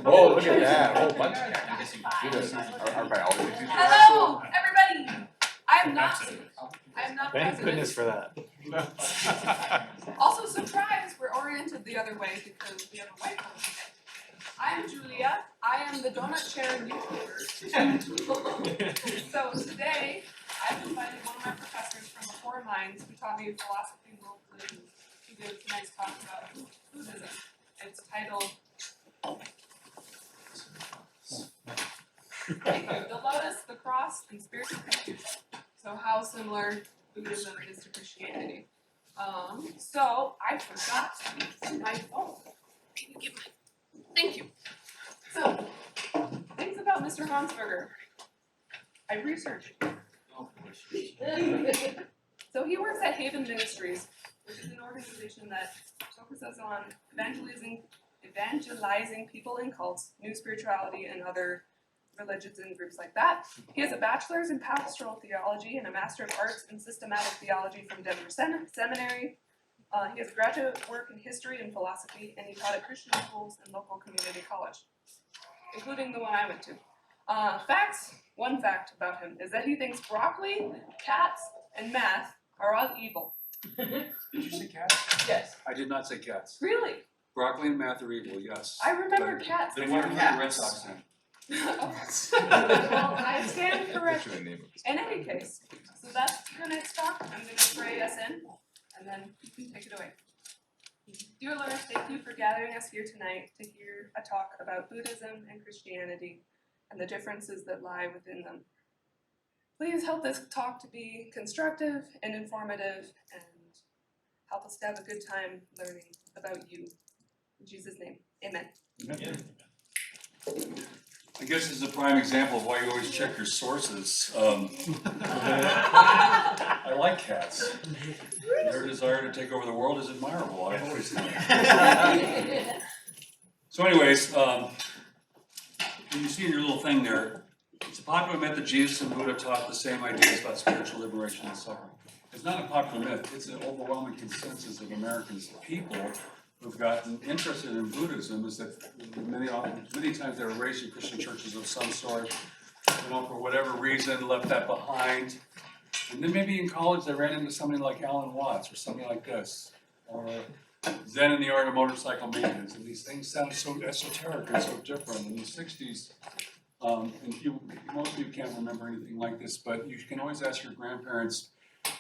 Oh, look at that, a whole bunch. Our biology teacher. Hello, everybody. I am not Thank president. goodness for that. Also, surprise, we're oriented the other way because we have a white one today. I'm Julia. I am the donut chair and YouTuber. So today, I've invited one of my professors from the Four Minds who taught me philosophy and world religion to give tonight's talk about Buddhism. It's titled The Lotus, the Cross, and Spiritual Confusion. So how similar Buddhism is to Christianity. So I forgot my phone. Can you get my? Thank you. So things about Mr. Hansberger. I researched. So he works at Haven Ministries, which is an organization that focuses on evangelizing people in cults, new spirituality, and other religions and groups like that. He has a bachelor's in pastoral theology and a master of arts in systematic theology from Denver Seminary. He has graduate work in history and philosophy, and he taught at Christian schools and local community college, including the one I went to. One fact about him is that he thinks broccoli, cats, and math are all evil. Did you say cats? Yes. I did not say cats. Really? Broccoli and math are evil, yes. I remember cats. Then why are we the Red Sox then? Well, I stand corrected. In any case, so that's tonight's talk. I'm going to pray us in, and then you can take it away. Dear Lord, thank you for gathering us here tonight to hear a talk about Buddhism and Christianity and the differences that lie within them. Please help this talk to be constructive and informative, and help us to have a good time learning about you. In Jesus' name, amen. I guess this is a prime example of why you always check your sources. I like cats. Their desire to take over the world is admirable. I've always thought. So anyways, you see in your little thing there, it's a popular myth that Jesus and Buddha taught the same ideas about spiritual liberation and suffering. It's not a popular myth, it's an overwhelming consensus of Americans. People who've gotten interested in Buddhism is that many times they were raised in Christian churches of some sort, for whatever reason, left that behind. And then maybe in college they ran into somebody like Alan Watts or somebody like this, or Zen in the Art of Motorcycle Maintenance, and these things sound so esoteric and so different. In the 60s, and most of you can't remember anything like this, but you can always ask your grandparents,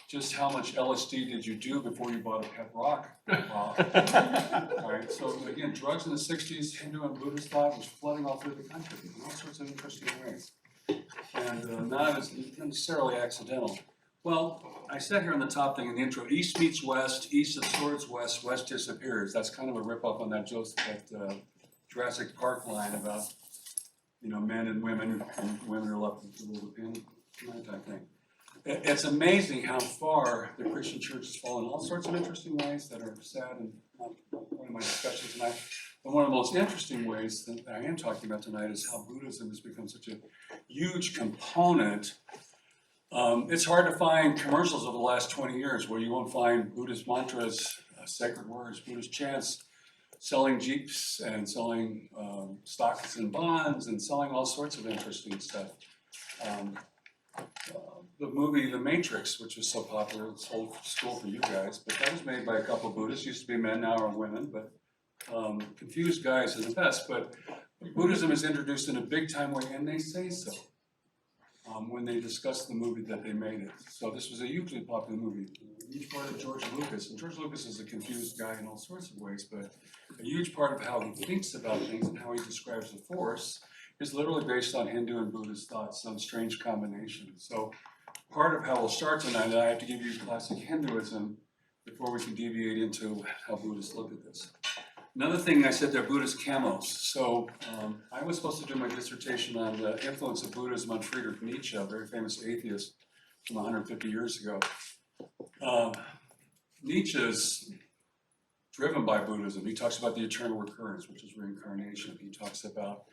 just how much LSD did you do before you bought a pet rock? Right. So again, drugs in the 60s, Hindu and Buddhist thought was flooding all through the country in all sorts of interesting ways. And not as necessarily accidental. Well, I said here on the top thing in the intro, East meets West, East absorbs West, West disappears. That's kind of a rip-off on that Jurassic Park line about, men and women are left with a little pin, that type thing. It's amazing how far the Christian church has fallen in all sorts of interesting ways that are sad and not one of my discussions tonight. But one of the most interesting ways that I am talking about tonight is how Buddhism has become such a huge component. It's hard to find commercials over the last 20 years where you won't find Buddhist mantras, sacred words, Buddhist chants, selling Jeeps and selling stocks and bonds and selling all sorts of interesting stuff. The movie The Matrix, which is so popular, it's old school for you guys, but that was made by a couple of Buddhists, used to be men, now are women, but confused guys are the best. But Buddhism is introduced in a big time way, and they say so when they discuss the movie that they made it. So this was a hugely popular movie, a huge part of George Lucas, and George Lucas is a confused guy in all sorts of ways, but a huge part of how he thinks about things and how he describes the Force is literally based on Hindu and Buddhist thought, some strange combination. So part of how we'll start tonight, I have to give you classic Hinduism before we can deviate into how Buddhists look at this. Another thing I said, they're Buddhist camos. So I was supposed to do my dissertation on the influence of Buddhism on Friedrich Nietzsche, a very famous atheist from 150 years ago. Nietzsche's driven by Buddhism. He talks about the eternal recurrence, which is reincarnation. He talks about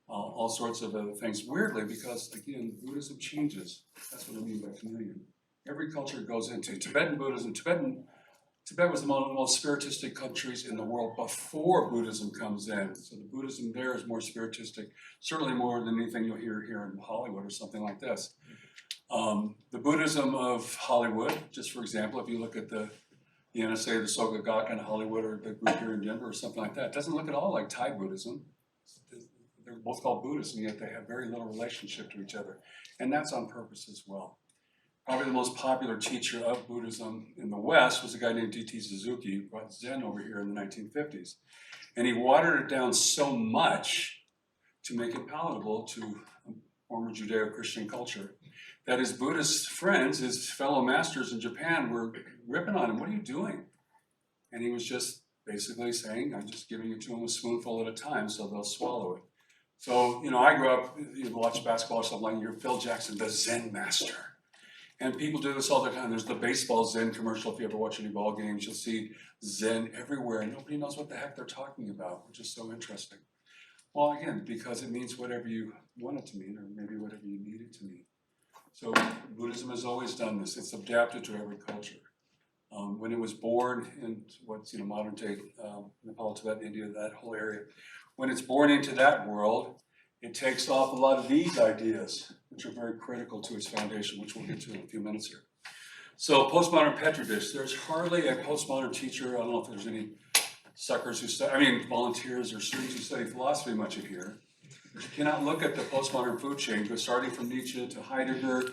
all sorts of other things. Weirdly, because again, Buddhism changes. That's what I mean by chameleon. Every culture goes into Tibetan Buddhism. Tibetan Tibet was one of the most spiritistic countries in the world before Buddhism comes in. So the Buddhism there is more spiritistic, certainly more than anything you'll hear here in Hollywood or something like this. The Buddhism of Hollywood, just for example, if you look at the NSA, the Soka Gakkai in Hollywood, or the group here in Denver or something like that, it doesn't look at all like Thai Buddhism. They're both called Buddhists, and yet they have very little relationship to each other. And that's on purpose as well. Probably the most popular teacher of Buddhism in the West was a guy named D.T. Suzuki, who brought Zen over here in the 1950s. And he watered it down so much to make it palatable to former Judeo-Christian culture that his Buddhist friends, his fellow masters in Japan, were ripping on him. What are you doing? And he was just basically saying, I'm just giving it to them a spoonful at a time so they'll swallow it. So, you know, I grew up, you watch basketball or something like, you're Phil Jackson, the Zen master. And people do this all the time. There's the baseball Zen commercial. If you ever watch any ball games, you'll see Zen everywhere, and nobody knows what the heck they're talking about, which is so interesting. Well, again, because it means whatever you want it to mean, or maybe whatever you need it to mean. So Buddhism has always done this. It's adapted to every culture. When it was born in what's modern day Nepal, Tibet, India, that whole area, when it's born into that world, it takes off a lot of these ideas, which are very critical to its foundation, which we'll get to in a few minutes here. So postmodern Petri dish, there's hardly a postmodern teacher, I don't know if there's any suckers who study, volunteers or students who study philosophy much in here. But you cannot look at the postmodern food chain, starting from Nietzsche to Heidegger,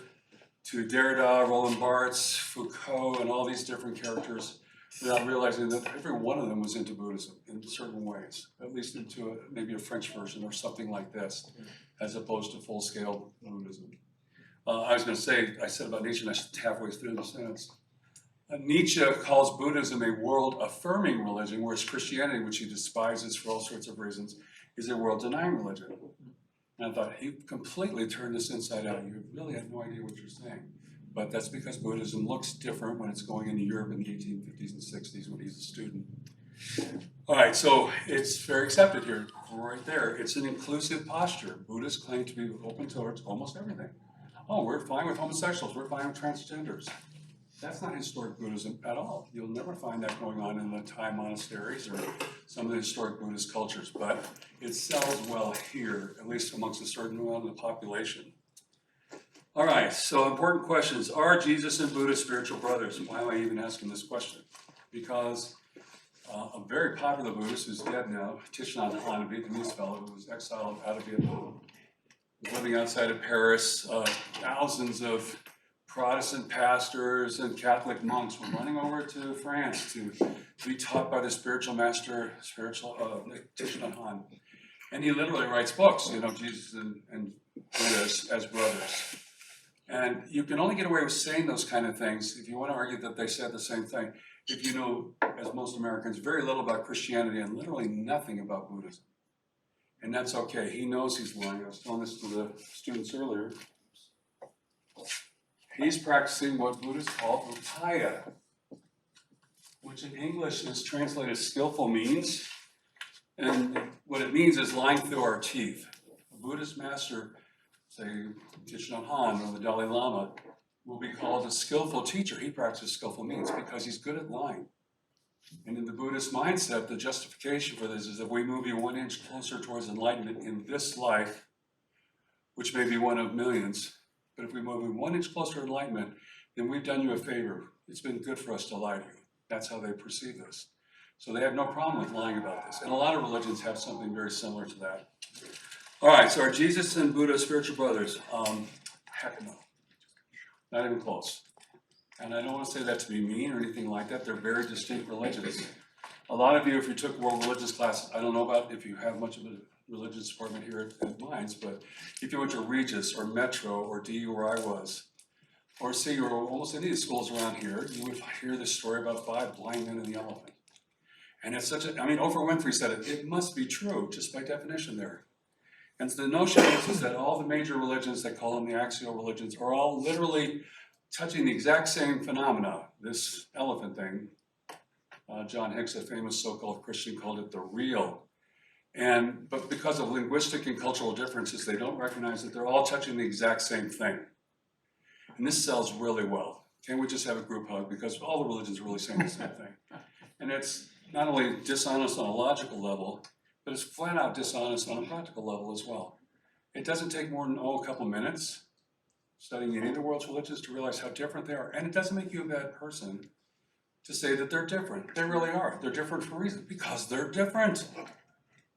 to Derrida, Roland Barthes, Foucault, and all these different characters, without realizing that every one of them was into Buddhism in certain ways, at least into maybe a French version or something like this, as opposed to full-scale Buddhism. I was going to say, I said about Nietzsche, and I should halfway through the sentence. Nietzsche calls Buddhism a world-affirming religion, whereas Christianity, which he despises for all sorts of reasons, is a world-denying religion. And I thought, he completely turned this inside out. You really have no idea what you're saying. But that's because Buddhism looks different when it's going into Europe in the 1850s and 60s when he's a student. All right, so it's very accepted here, right there. It's an inclusive posture. Buddhists claim to be open towards almost everything. Oh, we're fine with homosexuals, we're fine with transgenders. That's not historic Buddhism at all. You'll never find that going on in the Thai monasteries or some of the historic Buddhist cultures, but it sells well here, at least amongst a certain amount of the population. All right, so important questions. Are Jesus and Buddha spiritual brothers? Why am I even asking this question? Because a very popular Buddhist who's dead now, Thich Nhat Hanh, a Vietnamese fellow who was exiled out of Vietnam, was living outside of Paris. Thousands of Protestant pastors and Catholic monks were running over to France to be taught by the spiritual master, Thich Nhat Hanh. And he literally writes books, Jesus and Buddha as brothers. And you can only get away with saying those kind of things if you want to argue that they said the same thing, if you know, as most Americans, very little about Christianity and literally nothing about Buddhism. And that's okay. He knows he's lying. I was telling this to the students earlier. He's practicing what Buddhists call upaya, which in English is translated skillful means. And what it means is lying through our teeth. A Buddhist master, say Thich Nhat Hanh or the Dalai Lama, will be called a skillful teacher. He practices skillful means because he's good at lying. And in the Buddhist mindset, the justification for this is if we move you 1 inch closer towards enlightenment in this life, which may be one of millions, but if we move you 1 inch closer to enlightenment, then we've done you a favor. It's been good for us to lie to you. That's how they perceive this. So they have no problem with lying about this. And a lot of religions have something very similar to that. All right, so are Jesus and Buddha spiritual brothers? Heck no. Not even close. And I don't want to say that to be mean or anything like that. They're very distinct religions. A lot of you, if you took world religious classes, I don't know about if you have much of a religious department here at Mines, but if you went to Regis or Metro or DU where I was, or CU or almost any of the schools around here, you would hear this story about 5 blind men and the elephant. And it's such a, Oprah Winfrey said it, it must be true, just by definition there. And so the notion is that all the major religions, they call them the axial religions, are all literally touching the exact same phenomena. This elephant thing, John Hicks, a famous so-called Christian, called it the real. But because of linguistic and cultural differences, they don't recognize that they're all touching the exact same thing. And this sells really well. Can we just have a group hug? Because all the religions are really saying the same thing. And it's not only dishonest on a logical level, but it's flat out dishonest on a practical level as well. It doesn't take more than, a couple minutes studying any of the world's religions to realize how different they are. And it doesn't make you a bad person to say that they're different. They really are. They're different for a reason, because they're different.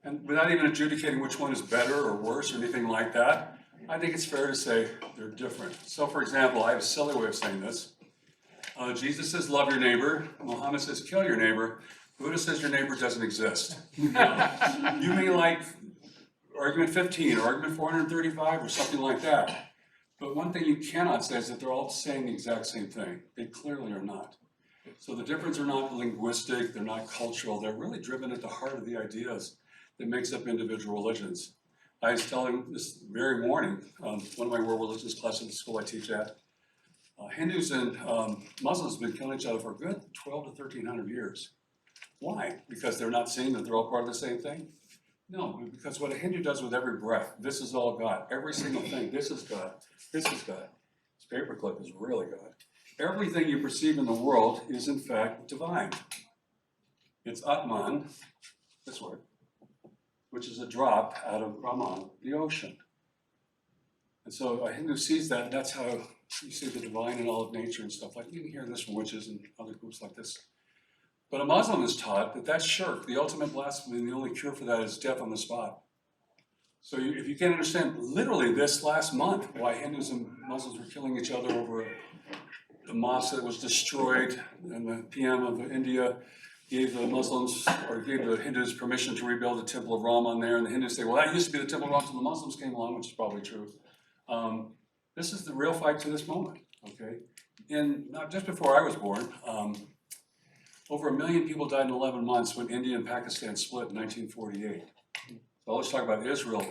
And without even adjudicating which one is better or worse or anything like that, I think it's fair to say they're different. So for example, I have a silly way of saying this. Jesus says, love your neighbor. Muhammad says, kill your neighbor. Buddha says your neighbor doesn't exist. You may like argument 15 or argument 435 or something like that. But one thing you cannot say is that they're all saying the exact same thing. They clearly are not. So the difference are not linguistic, they're not cultural, they're really driven at the heart of the ideas that makes up individual religions. I was telling this very morning, one of my world religions classes at the school I teach at, Hindus and Muslims have been killing each other for a good 12 to 1300 years. Why? Because they're not seeing that they're all part of the same thing? No, because what a Hindu does with every breath, this is all God. Every single thing, this is God, this is God. This paperclip is really God. Everything you perceive in the world is in fact divine. It's Atman, this word, which is a drop out of Brahman, the ocean. And so a Hindu sees that, and that's how you see the divine in all of nature and stuff like that. You can hear this from witches and other groups like this. But a Muslim is taught that that's shirk, the ultimate blasphemy, and the only cure for that is death on the spot. So if you can't understand literally this last month why Hindus and Muslims were killing each other over the mosque that was destroyed, and the PM of India gave the Muslims, or gave the Hindus permission to rebuild the Temple of Rama there, and the Hindus say, well, that used to be the Temple of Rama until the Muslims came along, which is probably true. This is the real fight to this moment, okay? And not just before I was born, over 1 million people died in 11 months when India and Pakistan split in 1948. So let's talk about Israel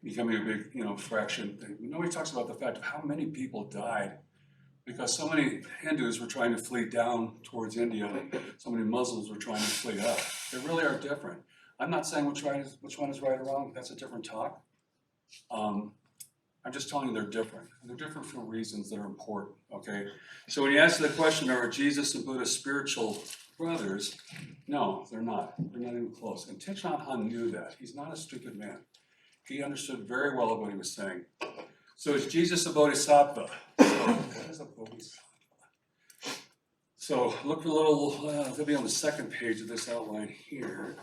becoming a big, fraction thing. Nobody talks about the fact of how many people died because so many Hindus were trying to flee down towards India, and so many Muslims were trying to flee up. They really are different. I'm not saying which one is right or wrong. That's a different talk. I'm just telling you they're different. And they're different for reasons that are important, okay? So when you answer the question, are Jesus and Buddha spiritual brothers? No, they're not. They're not even close. And Thich Nhat Hanh knew that. He's not a stupid man. He understood very well what he was saying. So is Jesus a bodhisattva? What is a bodhisattva? So look a little, they'll be on the second page of this outline here.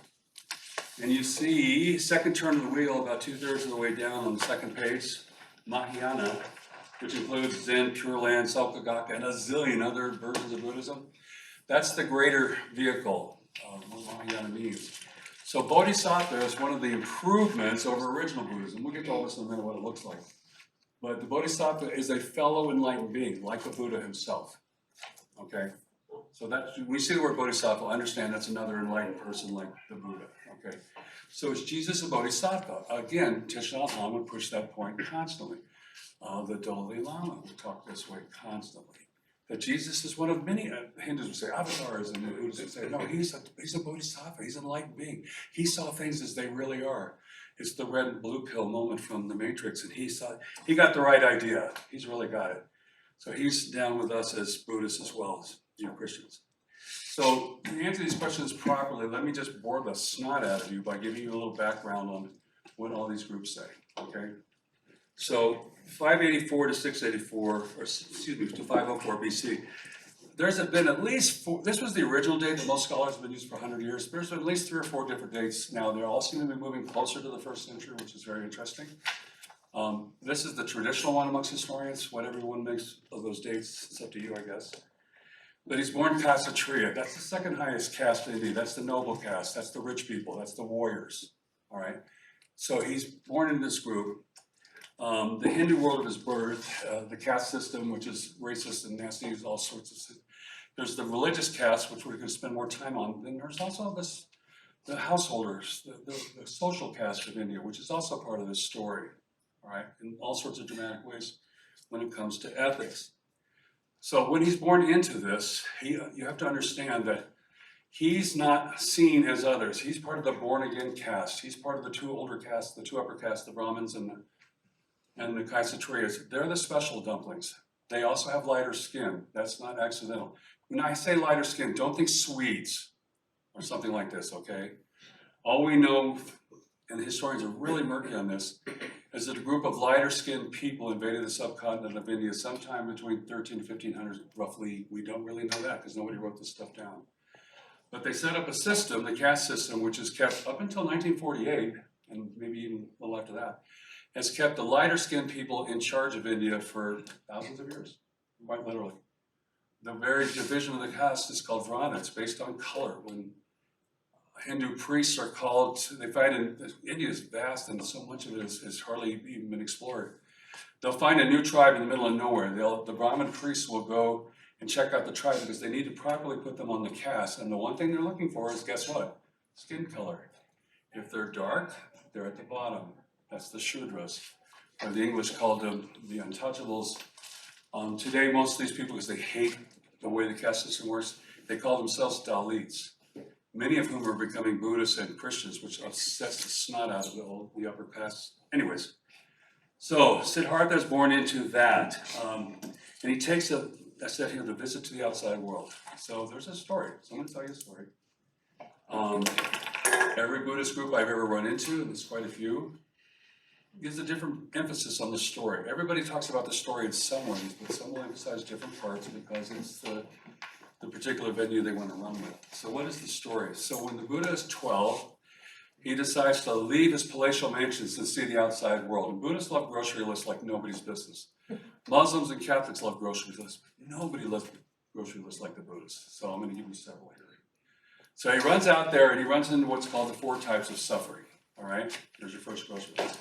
And you see, second turn of the wheel, about 2/3 of the way down on the second page, Mahayana, which includes Zen, Pure Land, Saukagaka, and a zillion other versions of Buddhism. That's the greater vehicle, what Mahayana means. So Bodhisattva is one of the improvements over original Buddhism. We'll get to all this in a minute, what it looks like. But the Bodhisattva is a fellow enlightened being, like the Buddha himself. Okay? So that when we see the word Bodhisattva, understand that's another enlightened person like the Buddha. Okay? So is Jesus a Bodhisattva? Again, Thich Nhat Hanh would push that point constantly. The Dalai Lama would talk this way constantly. That Jesus is one of many, Hindus would say avatars, and the Buddhists would say, no, he's a Bodhisattva, he's an enlightened being. He saw things as they really are. It's the red and blue pill moment from the Matrix, and he got the right idea. He's really got it. So he's down with us as Buddhists as well as Christians. So to answer these questions properly, let me just bore the snot out of you by giving you a little background on what all these groups say, okay? So 584 to 684, or excuse me, to 504 BC, there's been at least four, this was the original date that most scholars have been used for 100 years. There's been at least 3 or 4 different dates now. They all seem to be moving closer to the 1st century, which is very interesting. This is the traditional one amongst historians. What everyone makes of those dates, it's up to you, I guess. But he's born Kshatriya. That's the 2nd highest caste in India. That's the noble caste. That's the rich people. That's the warriors. All right. So he's born in this group. The Hindu world of his birth, the caste system, which is racist and nasty, is all sorts of. There's the religious caste, which we're going to spend more time on. Then there's also the householders, the social caste of India, which is also part of this story. All right, in all sorts of dramatic ways when it comes to ethics. So when he's born into this, you have to understand that he's not seen as others. He's part of the born-again caste. He's part of the 2 older castes, the 2 upper castes, the Brahmins and the Kshatriyas. They're the special dumplings. They also have lighter skin. That's not accidental. When I say lighter skin, don't think Swedes or something like this, okay? All we know, and historians are really murky on this, is that a group of lighter skinned people invaded the subcontinent of India sometime between 13 to 1500, roughly. We don't really know that because nobody wrote this stuff down. But they set up a system, the caste system, which is kept up until 1948, and maybe even a little after that, has kept the lighter skinned people in charge of India for thousands of years, quite literally. The very division of the caste is called Vrana. It's based on color. When Hindu priests are called, they find in India is vast and so much of it is hardly even been explored. They'll find a new tribe in the middle of nowhere. The Brahmin priests will go and check out the tribe because they need to properly put them on the caste. And the one thing they're looking for is, guess what? Skin color. If they're dark, they're at the bottom. That's the Shudras, or the English called them the untouchables. Today, most of these people, because they hate the way the caste system works, they call themselves Dalits. Many of whom are becoming Buddhists and Christians, which upsets the snot out of the upper caste. Anyways, so Siddhartha is born into that, and he takes I said here, the visit to the outside world. So there's a story. So I'm going to tell you a story. Every Buddhist group I've ever run into, and there's quite a few, gives a different emphasis on the story. Everybody talks about the story in some ways, but some will emphasize different parts because it's the particular venue they want to run with. So what is the story? So when the Buddha is 12, he decides to leave his palatial mansions and see the outside world. And Buddhists love grocery lists like nobody's business. Muslims and Catholics love grocery lists. Nobody loves grocery lists like the Buddhists. So I'm going to give you several here. So he runs out there and he runs into what's called the 4 types of suffering. All right? There's your first grocery list.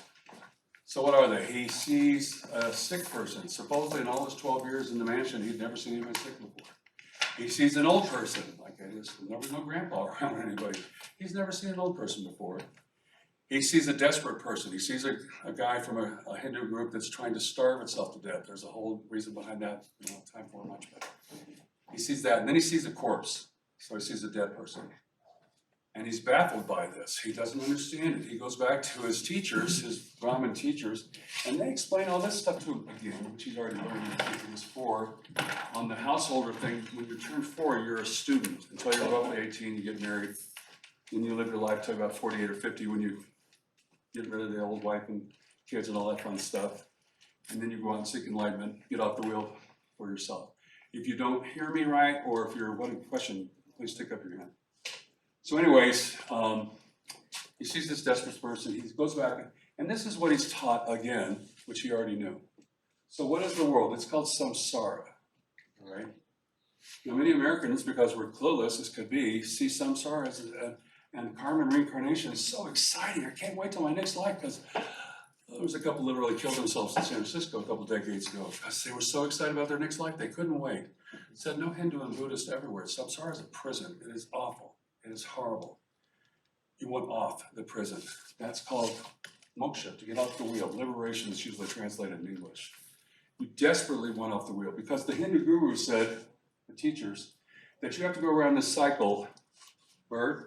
So what are they? He sees a sick person. Supposedly in all his 12 years in the mansion, he'd never seen anybody sick before. He sees an old person, like there was no grandpa around or anybody. He's never seen an old person before. He sees a desperate person. He sees a guy from a Hindu group that's trying to starve itself to death. There's a whole reason behind that. We don't have time for it much, but he sees that. And then he sees a corpse. So he sees a dead person. And he's baffled by this. He doesn't understand it. He goes back to his teachers, his Brahmin teachers, and they explain all this stuff to him again, which he's already learned in his 4. On the householder thing, when you turn 4, you're a student. Until you're roughly 18, you get married. Then you live your life till about 48 or 50 when you get rid of the old wife and kids and all that fun stuff. And then you go out and seek enlightenment, get off the wheel for yourself. If you don't hear me right, or if you're wanting a question, please stick up your hand. So anyways, he sees this desperate person, he goes back, and this is what he's taught again, which he already knew. So what is the world? It's called samsara, all right? Now many Americans, because we're clueless as could be, see samsara as and karma and reincarnation is so exciting. I can't wait till my next life, because there was a couple literally killed themselves in San Francisco a couple decades ago, because they were so excited about their next life, they couldn't wait. It said no Hindu and Buddhist everywhere. Samsara is a prison. It is awful. It is horrible. You want off the prison. That's called moksha, to get off the wheel. Liberation is usually translated in English. You desperately want off the wheel because the Hindu guru said, the teachers, that you have to go around this cycle, birth,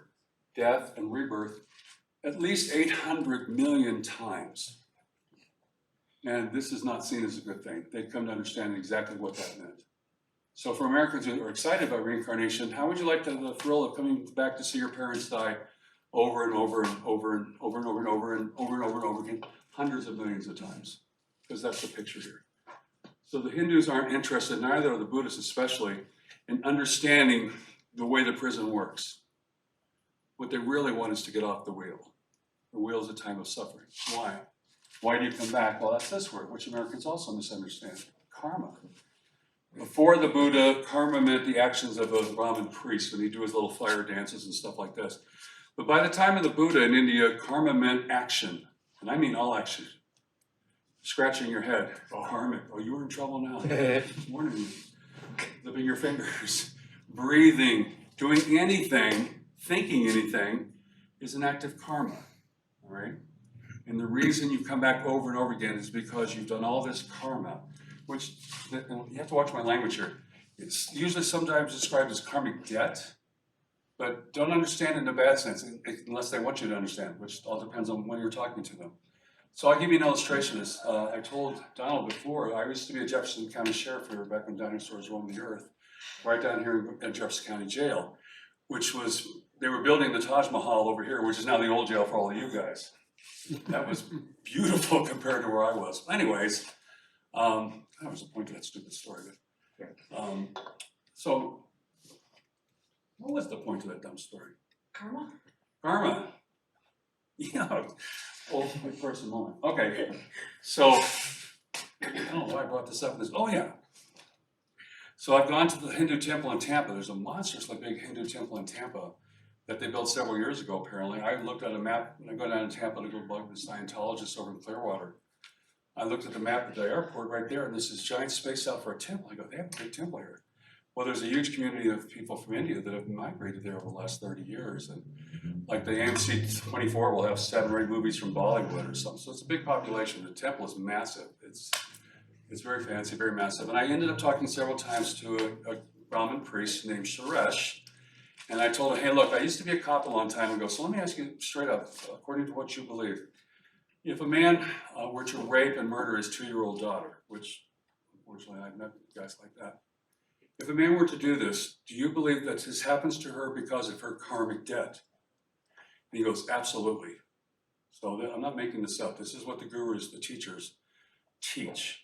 death, and rebirth, at least 800 million times. And this is not seen as a good thing. They'd come to understand exactly what that meant. So for Americans who are excited about reincarnation, how would you like the thrill of coming back to see your parents die over and over and over and over and over and over and over and over and over again, hundreds of millions of times? Because that's the picture here. So the Hindus aren't interested, neither are the Buddhists especially, in understanding the way the prison works. What they really want is to get off the wheel. The wheel is a time of suffering. Why? Why do you come back? Well, that's this word, which Americans also misunderstand. Karma. Before the Buddha, karma meant the actions of a Brahmin priest when he'd do his little fire dances and stuff like this. But by the time of the Buddha in India, karma meant action. And I mean all action. Scratching your head. Oh, karmic. Oh, you're in trouble now. Warning you. Flipping your fingers. Breathing. Doing anything, thinking anything, is an act of karma. All right? And the reason you come back over and over again is because you've done all this karma, which, you have to watch my language here. It's usually sometimes described as karmic debt, but don't understand it in a bad sense, unless they want you to understand, which all depends on when you're talking to them. So I'll give you an illustration. As I told Donald before, I used to be a Jefferson County sheriff here back when dinosaurs roamed the earth, right down here in Jefferson County Jail, which was, they were building the Taj Mahal over here, which is now the old jail for all of you guys. That was beautiful compared to where I was. Anyways, that was the point of that stupid story. So, what was the point of that dumb story? Karma? Karma. Yeah. Old person moment. Okay. So, I don't know why I brought this up. Oh, yeah. So I've gone to the Hindu temple in Tampa. There's a monstrously big Hindu temple in Tampa that they built several years ago, apparently. I looked at a map when I go down to Tampa to go bug the Scientologists over in Clearwater. I looked at the map at the airport right there, and there's this giant space out for a temple. I go, they have a big temple here. Well, there's a huge community of people from India that have migrated there over the last 30 years. And like the AMC 24 will have 7 or 8 movies from Bollywood or something. So it's a big population. The temple is massive. It's very fancy, very massive. And I ended up talking several times to a Brahmin priest named Suresh. And I told him, hey, look, I used to be a cop a long time ago. So let me ask you straight up, according to what you believe, if a man were to rape and murder his 2-year-old daughter, which unfortunately I've met guys like that, if a man were to do this, do you believe that this happens to her because of her karmic debt? And he goes, absolutely. So I'm not making this up. This is what the gurus, the teachers, teach.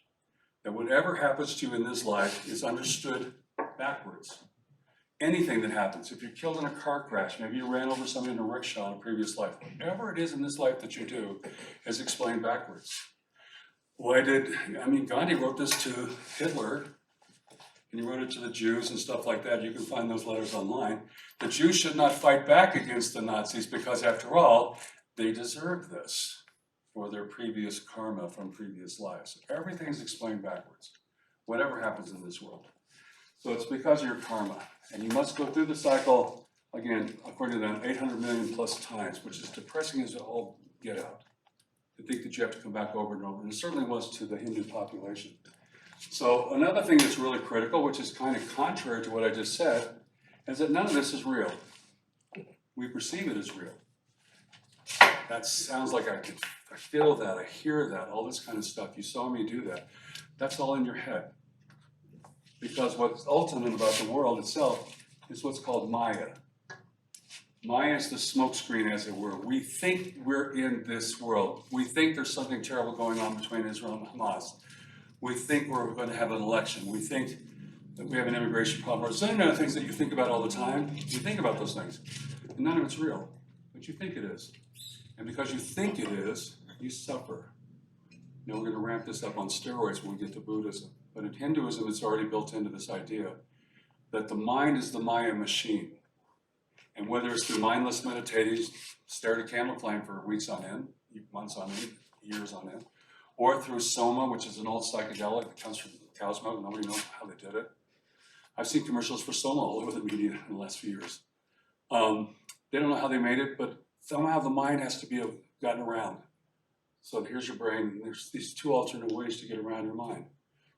That whatever happens to you in this life is understood backwards. Anything that happens, if you're killed in a car crash, maybe you ran over somebody in a rickshaw in a previous life, whatever it is in this life that you do is explained backwards. Gandhi wrote this to Hitler, and he wrote it to the Jews and stuff like that. You can find those letters online. The Jews should not fight back against the Nazis because, after all, they deserve this for their previous karma from previous lives. Everything is explained backwards, whatever happens in this world. So it's because of your karma. And you must go through the cycle, again, according to them, 800 million plus times, which is depressing as all get out, to think that you have to come back over and over. And it certainly was to the Hindu population. So another thing that's really critical, which is kind of contrary to what I just said, is that none of this is real. We perceive it as real. That sounds like I feel that, I hear that, all this kind of stuff. You saw me do that. That's all in your head. Because what's ultimate about the world itself is what's called Maya. Maya is the smokescreen, as it were. We think we're in this world. We think there's something terrible going on between Israel and Hamas. We think we're going to have an election. We think that we have an immigration problem. Or some other things that you think about all the time. You think about those things. And none of it's real. But you think it is. And because you think it is, you suffer. Now we're going to ramp this up on steroids when we get to Buddhism. But in Hinduism, it's already built into this idea that the mind is the Maya machine. And whether it's through mindless meditation, stare at a candle flame for weeks on end, months on end, years on end, or through soma, which is an old psychedelic that comes from cow's milk. Nobody knows how they did it. I've seen commercials for soma all over the media in the last few years. They don't know how they made it, but somehow the mind has to be gotten around. So here's your brain, and there's these 2 alternate ways to get around your mind.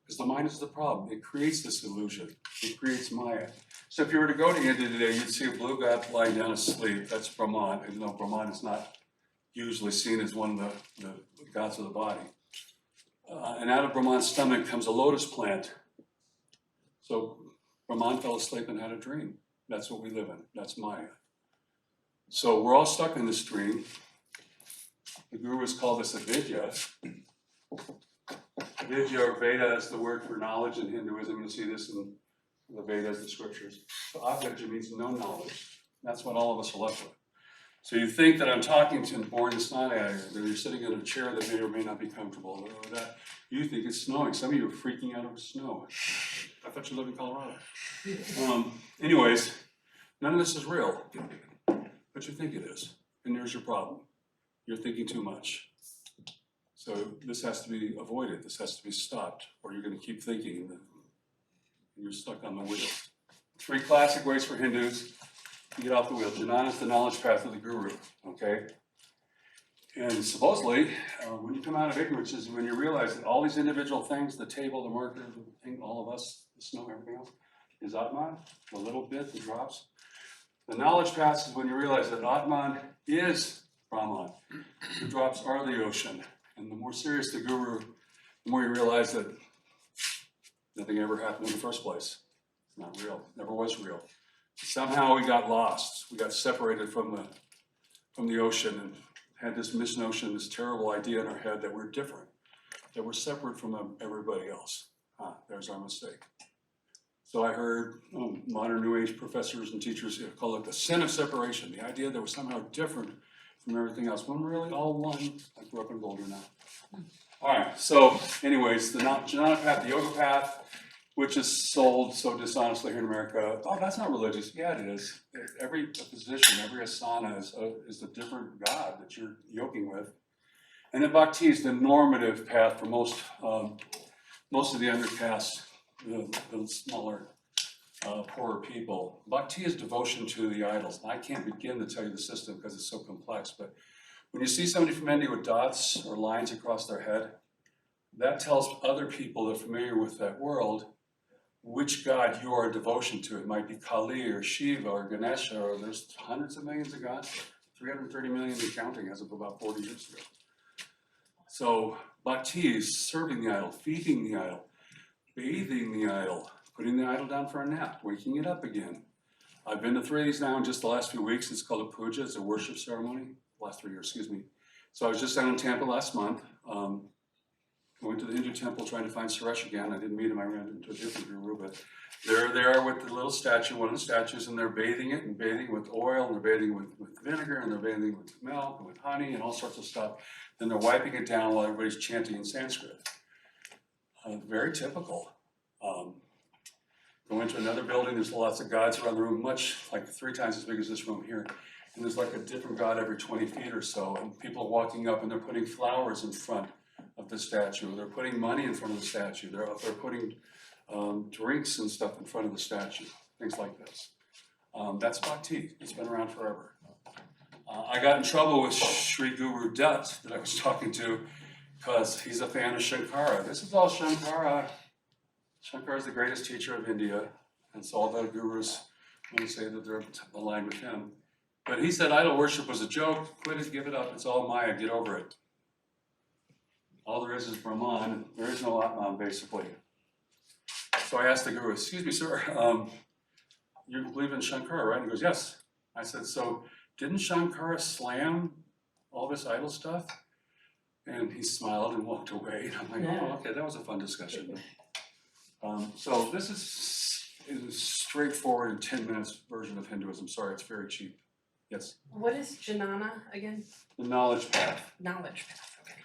Because the mind is the problem. It creates this illusion. It creates Maya. So if you were to go to India today, you'd see a blue god lying down asleep. That's Brahman, even though Brahman is not usually seen as one of the gods of the body. And out of Brahman's stomach comes a lotus plant. So Brahman fell asleep and had a dream. That's what we live in. That's Maya. So we're all stuck in this dream. The gurus call this a vidya. Vidya or Veda is the word for knowledge in Hinduism. You'll see this in the Vedas, the scriptures. So Avidya means no knowledge. That's what all of us are left with. So you think that I'm talking to and pouring the snot at you, that you're sitting in a chair that may or may not be comfortable, or that you think it's snowing. Some of you are freaking out over snow. I thought you lived in Colorado. Anyways, none of this is real, but you think it is. And there's your problem. You're thinking too much. So this has to be avoided. This has to be stopped, or you're going to keep thinking, and you're stuck on the wheel. 3 classic ways for Hindus to get off the wheel. Jnana is the knowledge path of the guru, okay? And supposedly, when you come out of ignorance is when you realize that all these individual things, the table, the marker, the thing, all of us, the snow, everything else, is Atman, the little bit, the drops. The knowledge path is when you realize that Atman is Brahman. The drops are the ocean, and more serious the guru, the more you realize that nothing ever happened in the first place. It's not real, never was real. Somehow we got lost. We got separated from the ocean and had this misnotion, this terrible idea in our head that we're different, that we're separate from everybody else. There's our mistake. So I heard modern New Age professors and teachers call it the sin of separation, the idea that we're somehow different from everything else, when we're really all one. I grew up in Boulder now. All right, so anyways, the jnana path, the yoga path, which is sold so dishonestly here in America. Oh, that's not religious. Yeah, it is. Every position, every asana is a different god that you're yoking with. And then bhakti is the normative path for most of the undercaste, the smaller, poorer people. Bhakti is devotion to the idols. And I can't begin to tell you the system because it's so complex, but when you see somebody from India with dots or lines across their head, that tells other people that are familiar with that world which god you are a devotion to. It might be Kali or Shiva or Ganesha, or there's hundreds of millions of gods, 330 million and counting as of about 40 years ago. So bhakti is serving the idol, feeding the idol, bathing the idol, putting the idol down for a nap, waking it up again. I've been to 3 of these now in just the last few weeks. It's called a puja. It's a worship ceremony. Last 3 years, excuse me. So I was just down in Tampa last month. I went to the Hindu temple trying to find Suresh again. I didn't meet him. I ran into a different guru, but they're there with the little statue, one of the statues, and they're bathing it and bathing with oil, and they're bathing with vinegar, and they're bathing with milk and with honey and all sorts of stuff. Then they're wiping it down while everybody's chanting in Sanskrit. Very typical. Go into another building, there's lots of gods around the room, much like 3 times as big as this room here. And there's like a different god every 20 feet or so. And people are walking up and they're putting flowers in front of the statue. They're putting money in front of the statue. They're putting drinks and stuff in front of the statue, things like this. That's bhakti. It's been around forever. I got in trouble with Sri Guru Dutt that I was talking to because he's a fan of Shankara. This is all Shankara. Shankara is the greatest teacher of India, and so all the gurus want to say that they're aligned with him. But he said idol worship was a joke. Quit it, give it up. It's all Maya. Get over it. All there is Brahman. There is no Atman, basically. So I asked the guru, excuse me, sir, you believe in Shankara, right? And he goes, yes. I said, so didn't Shankara slam all this idol stuff? And he smiled and walked away. And I'm like, oh, okay, that was a fun discussion. So this is a straightforward in 10 minutes version of Hinduism. Sorry, it's very cheap. Yes? What is jnana again? The knowledge path. Knowledge path, okay.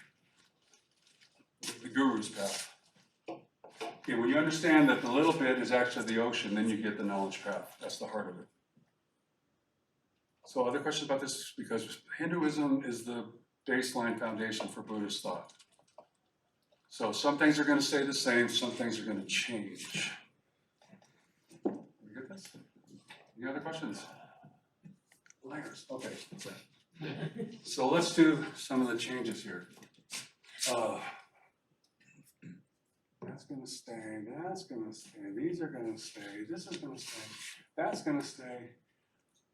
The guru's path. Okay, when you understand that the little bit is actually the ocean, then you get the knowledge path. That's the heart of it. So other questions about this? Because Hinduism is the baseline foundation for Buddhist thought. So some things are going to stay the same, some things are going to change. You get this? Any other questions? Liars. Okay. So let's do some of the changes here. That's going to stay, that's going to stay, these are going to stay, this is going to stay, that's going to stay.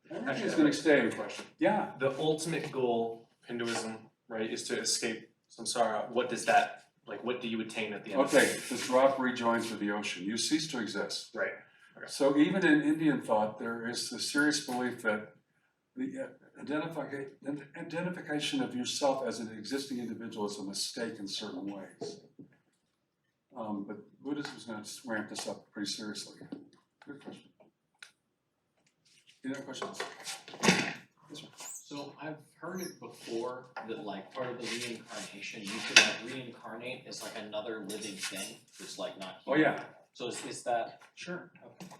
Everything's going to stay. Question. Yeah. The ultimate goal, Hinduism, right, is to escape samsara. What does that, like, what do you attain at the end of Okay, it? the drop rejoins with the ocean. You cease to exist. Right. Okay. So even in Indian thought, there is the serious belief that the identification of yourself as an existing individual is a mistake in certain ways. But Buddhism is going to ramp this up pretty seriously. Good question. Any other questions? So I've heard it before that like part of the reincarnation, you could like reincarnate as like another living thing that's like not Oh human. yeah. So is that Sure. okay?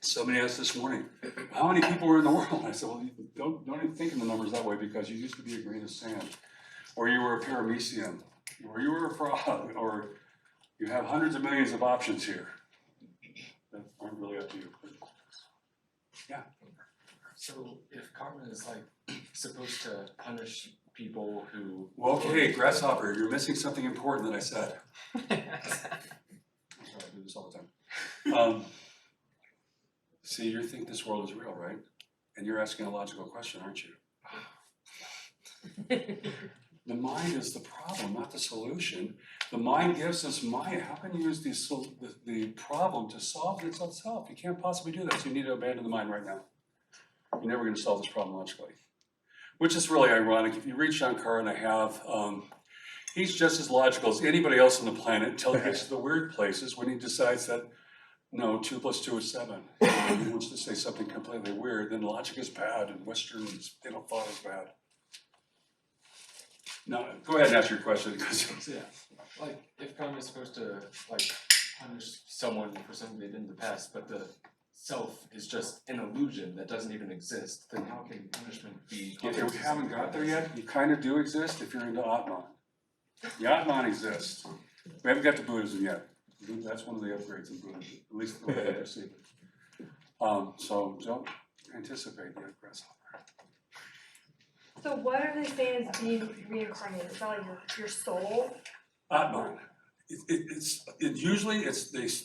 Somebody asked this morning, how many people were in the world? I said, well, you don't even think in the numbers that way because you used to be a grain of sand, or you were a paramecium, or you were a frog, or you have hundreds of millions of options here that aren't really up to you. But, yeah. So if karma is like supposed to punish people who Well, okay, grasshopper, you're missing something important that I said. I'm sorry, I do this all the time. See, you think this world is real, right? And you're asking a logical question, aren't you? The mind is the problem, not the solution. The mind gives us Maya. How can you use the problem to solve it itself? You can't possibly do that, so you need to abandon the mind right now. You're never going to solve this problem logically. Which is really ironic. If you read Shankar, and I have, he's just as logical as anybody else on the planet until he gets to the weird places when he decides that, no, 2 + 2 is 7. He wants to say something completely weird, then logic is bad, and Westerns, they don't thought is bad. No, go ahead and ask your question, because So yeah, like if karma is supposed to like punish someone for something they did in the past, but the self is just an illusion that doesn't even exist, then how can punishment be? if we haven't got there yet, you kind of do exist if you're into Atman. The Atman exists. We haven't got to Buddhism yet. That's one of the upgrades in Buddhism, at least the way I perceive it. So don't anticipate the grasshopper. So what are they saying is being reincarnated? Is that like your soul? Atman.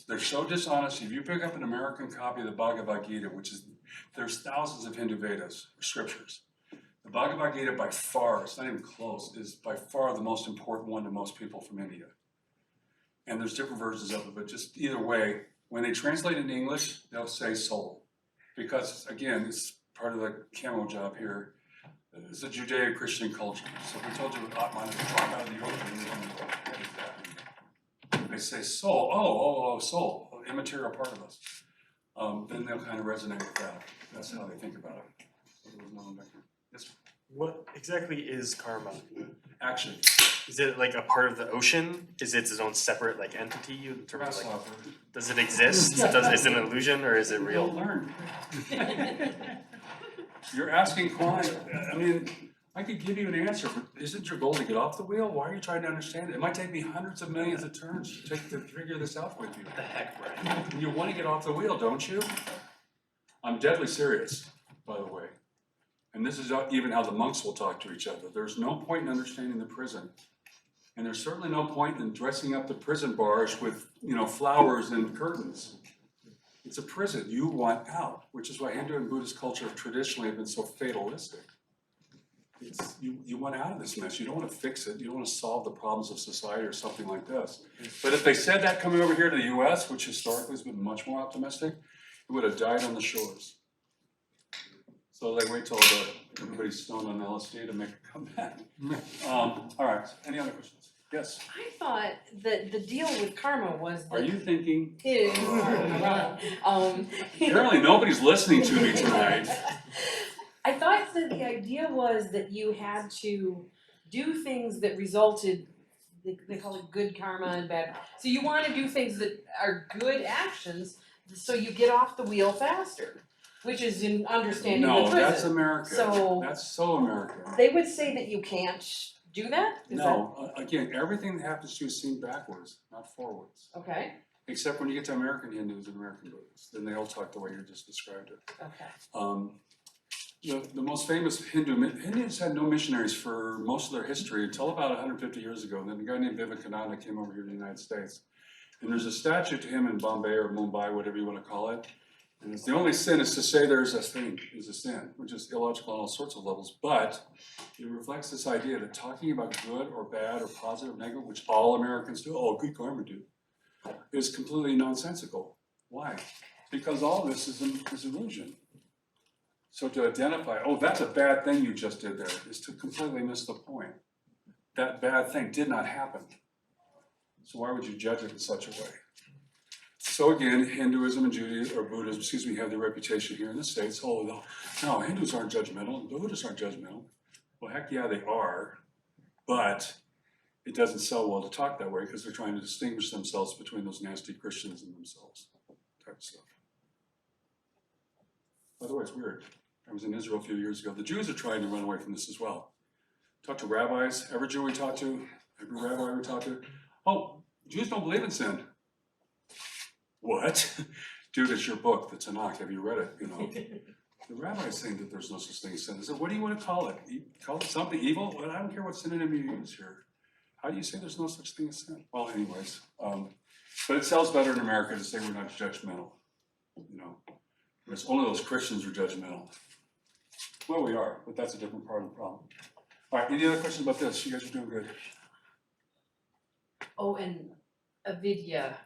They're so dishonest. If you pick up an American copy of the Bhagavad Gita, there's thousands of Hindu Vedas, or scriptures. The Bhagavad Gita by far, it's not even close, is by far the most important one to most people from India. And there's different versions of it, but just either way, when they translate it in English, they'll say soul. Because again, it's part of the camo job here. It's a Judeo-Christian culture. So if we told you Atman is a drop out of the ocean, what does that mean? They say soul, soul, an immaterial part of us. Then they'll kind of resonate with that. That's how they think about it. Yes, What exactly is karma? action. Is it like a part of the ocean? Is it its own separate like entity in terms of like, does it exist? Is it an illusion or is it You'll real? learn. You're asking Klein. I mean, I could give you an answer, but isn't your goal to get off the wheel? Why are you trying to understand it? It might take me hundreds of millions of turns to figure this out with you. What the heck, Brian? You want to get off the wheel, don't you? I'm deadly serious, by the way. And this is even how the monks will talk to each other. There's no point in understanding the prison. And there's certainly no point in dressing up the prison bars with, flowers and curtains. It's a prison. You want out, which is why Hindu and Buddhist culture traditionally have been so fatalistic. You want out of this mess. You don't want to fix it. You don't want to solve the problems of society or something like this. But if they said that coming over here to the US, which historically has been much more optimistic, it would have died on the shores. So they wait till everybody's stoned on LSD to make a comeback. All right, any other questions? Yes. I thought that the deal with karma was Are that you thinking, his, apparently nobody's listening to me tonight. I thought that the idea was that you had to do things that resulted, they call it good karma and bad. So you want to do things that are good actions, so you get off the wheel faster, which is in understanding the No, prison. that's America. So- That's so American. They would say that you can't do that? Is No, again, everything that happens to you is seen backwards, not forwards. that, okay, Except when you get to American Hindus and American Buddhists, then they all talk the way you just described it. okay. The most famous Hindus had no missionaries for most of their history until about 150 years ago. And then a guy named Vivekananda came over here to the United States. And there's a statue to him in Bombay or Mumbai, whatever you want to call it. And it's the only sin is to say there's a thing is a sin, which is illogical on all sorts of levels. But it reflects this idea that talking about good or bad or positive or negative, which all Americans do, good karma do, is completely nonsensical. Why? Because all this is illusion. So to identify, that's a bad thing you just did there, is to completely miss the point. That bad thing did not happen. So why would you judge it in such a way? So again, Hinduism and Judaism, or Buddhism, have their reputation here in the States. No, Hindus aren't judgmental, Buddhists aren't judgmental. Well, heck yeah, they are, but it doesn't sell well to talk that way because they're trying to distinguish themselves between those nasty Christians and themselves, type of stuff. By the way, it's weird. I was in Israel a few years ago. The Jews are trying to run away from this as well. Talk to rabbis, every Jew we talk to, every rabbi we talk to. Jews don't believe in sin. What? Dude, it's your book, the Tanakh. Have you read it? The rabbi's saying that there's no such thing as sin. I said, what do you want to call it? Call it something evil? Well, I don't care what synonym you use here. How do you say there's no such thing as sin? Well, anyways, but it sells better in America to say we're not judgmental. It's only those Christians who are judgmental. Well, we are, but that's a different part of the problem. All right, any other questions about this? You guys are doing good. Oh, and avidya,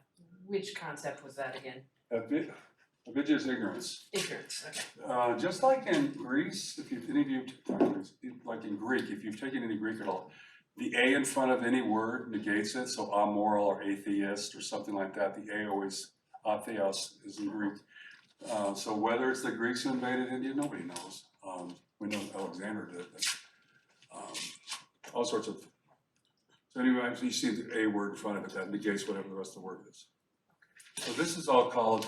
which concept was that again? Avidya is ignorance. Ignorance, okay. Just like in Greece, if you, any of you, like in Greek, if you've taken any Greek at all, the A in front of any word negates it, so amoral or atheist or something like that, the A always, atheos is in Greek. So whether it's the Greeks who invaded India, nobody knows. We know Alexander did, but all sorts of. So anyway, you see the A word in front of it, that negates whatever the rest of the word is. So this is all called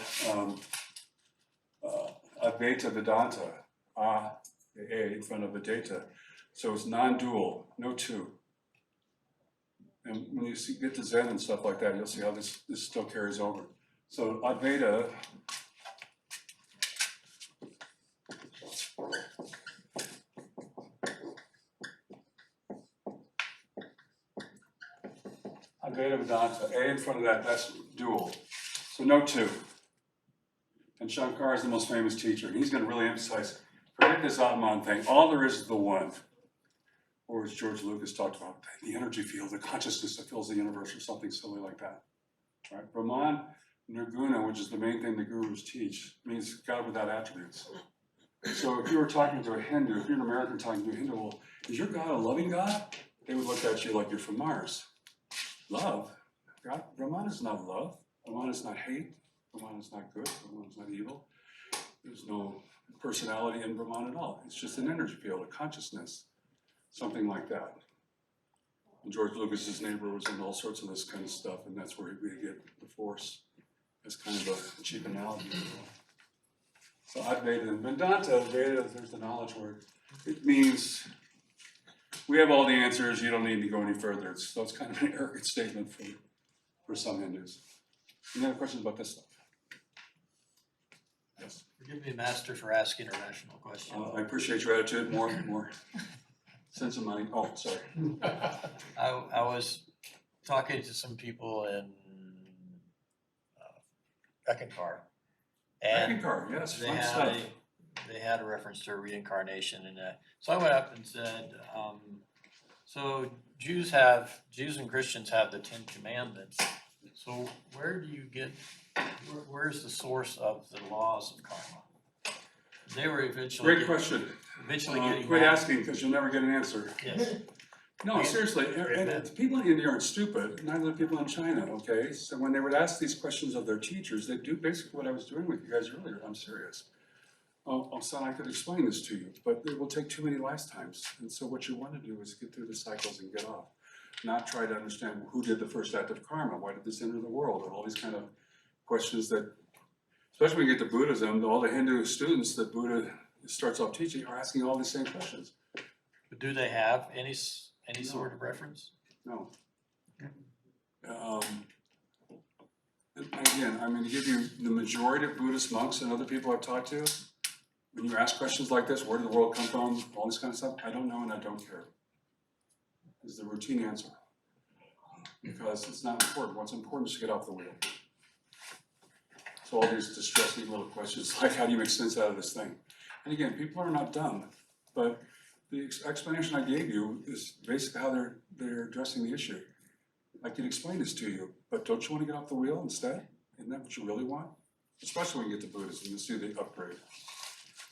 Advaita Vedanta, the A in front of Vedanta. So it's non-dual, no two. And when you get to Zen and stuff like that, you'll see how this still carries over. So Advaita Vedanta, A in front of that, that's dual. So no two. And Shankara is the most famous teacher. And he's going to really emphasize, forget this Atman thing. All there is the one. Or as George Lucas talked about, the energy field, the consciousness that fills the universe, or something silly like that. Right? Brahman, Nirguna, which is the main thing the gurus teach, means God without attributes. So if you were talking to a Hindu, if you're an American talking to a Hindu, well, is your God a loving God? They would look at you like you're from Mars. Love? God, Brahman is not love. Brahman is not hate. Brahman is not good. Brahman is not evil. There's no personality in Brahman at all. It's just an energy field, a consciousness, something like that. And George Lucas's neighbor was in all sorts of this kind of stuff, and that's where we get the Force as kind of a cheap analogy. So Advaita and Vedanta, Veda, there's the knowledge word. It means we have all the answers, you don't need to go any further. So it's kind of an arrogant statement for some Hindus. Any other questions about this stuff? Yes. Forgive me, Master, for asking a rational question. I appreciate your attitude, more sense of mind. Oh, sorry. I was talking to some people in Ekankar. And Ekankar, yes, they fun had stuff. they had a reference to reincarnation, and so I went up and said, so Jews and Christians have the 10 Commandments. So where do you get? Where's the source of the laws of karma? They were eventually. Great question. Eventually getting. Quit asking because you'll never get an answer. Yes. No, seriously, people in India aren't stupid, neither are people in China, okay? So when they would ask these questions of their teachers, they do basically what I was doing with you guys earlier. I'm serious. Oh, son, I could explain this to you, but it will take too many lifetimes. And so what you want to do is get through the cycles and get off. Not try to understand who did the first act of karma, why did this enter the world, and all these kind of questions that, especially when you get to Buddhism, all the Hindu students that Buddha starts off teaching are asking all these same questions. But do they have any sort of reference? No. And again, I'm going to give you the majority of Buddhist monks and other people I've talked to. When you ask questions like this, where did the world come from, all this kind of stuff, I don't know and I don't care. Is the routine answer. Because it's not important. What's important is to get off the wheel. So all these distressing little questions, like how do you make sense out of this thing? And again, people are not dumb, but the explanation I gave you is basically how they're addressing the issue. I can explain this to you, but don't you want to get off the wheel instead? Isn't that what you really want? Especially when you get to Buddhism, you'll see the upgrade.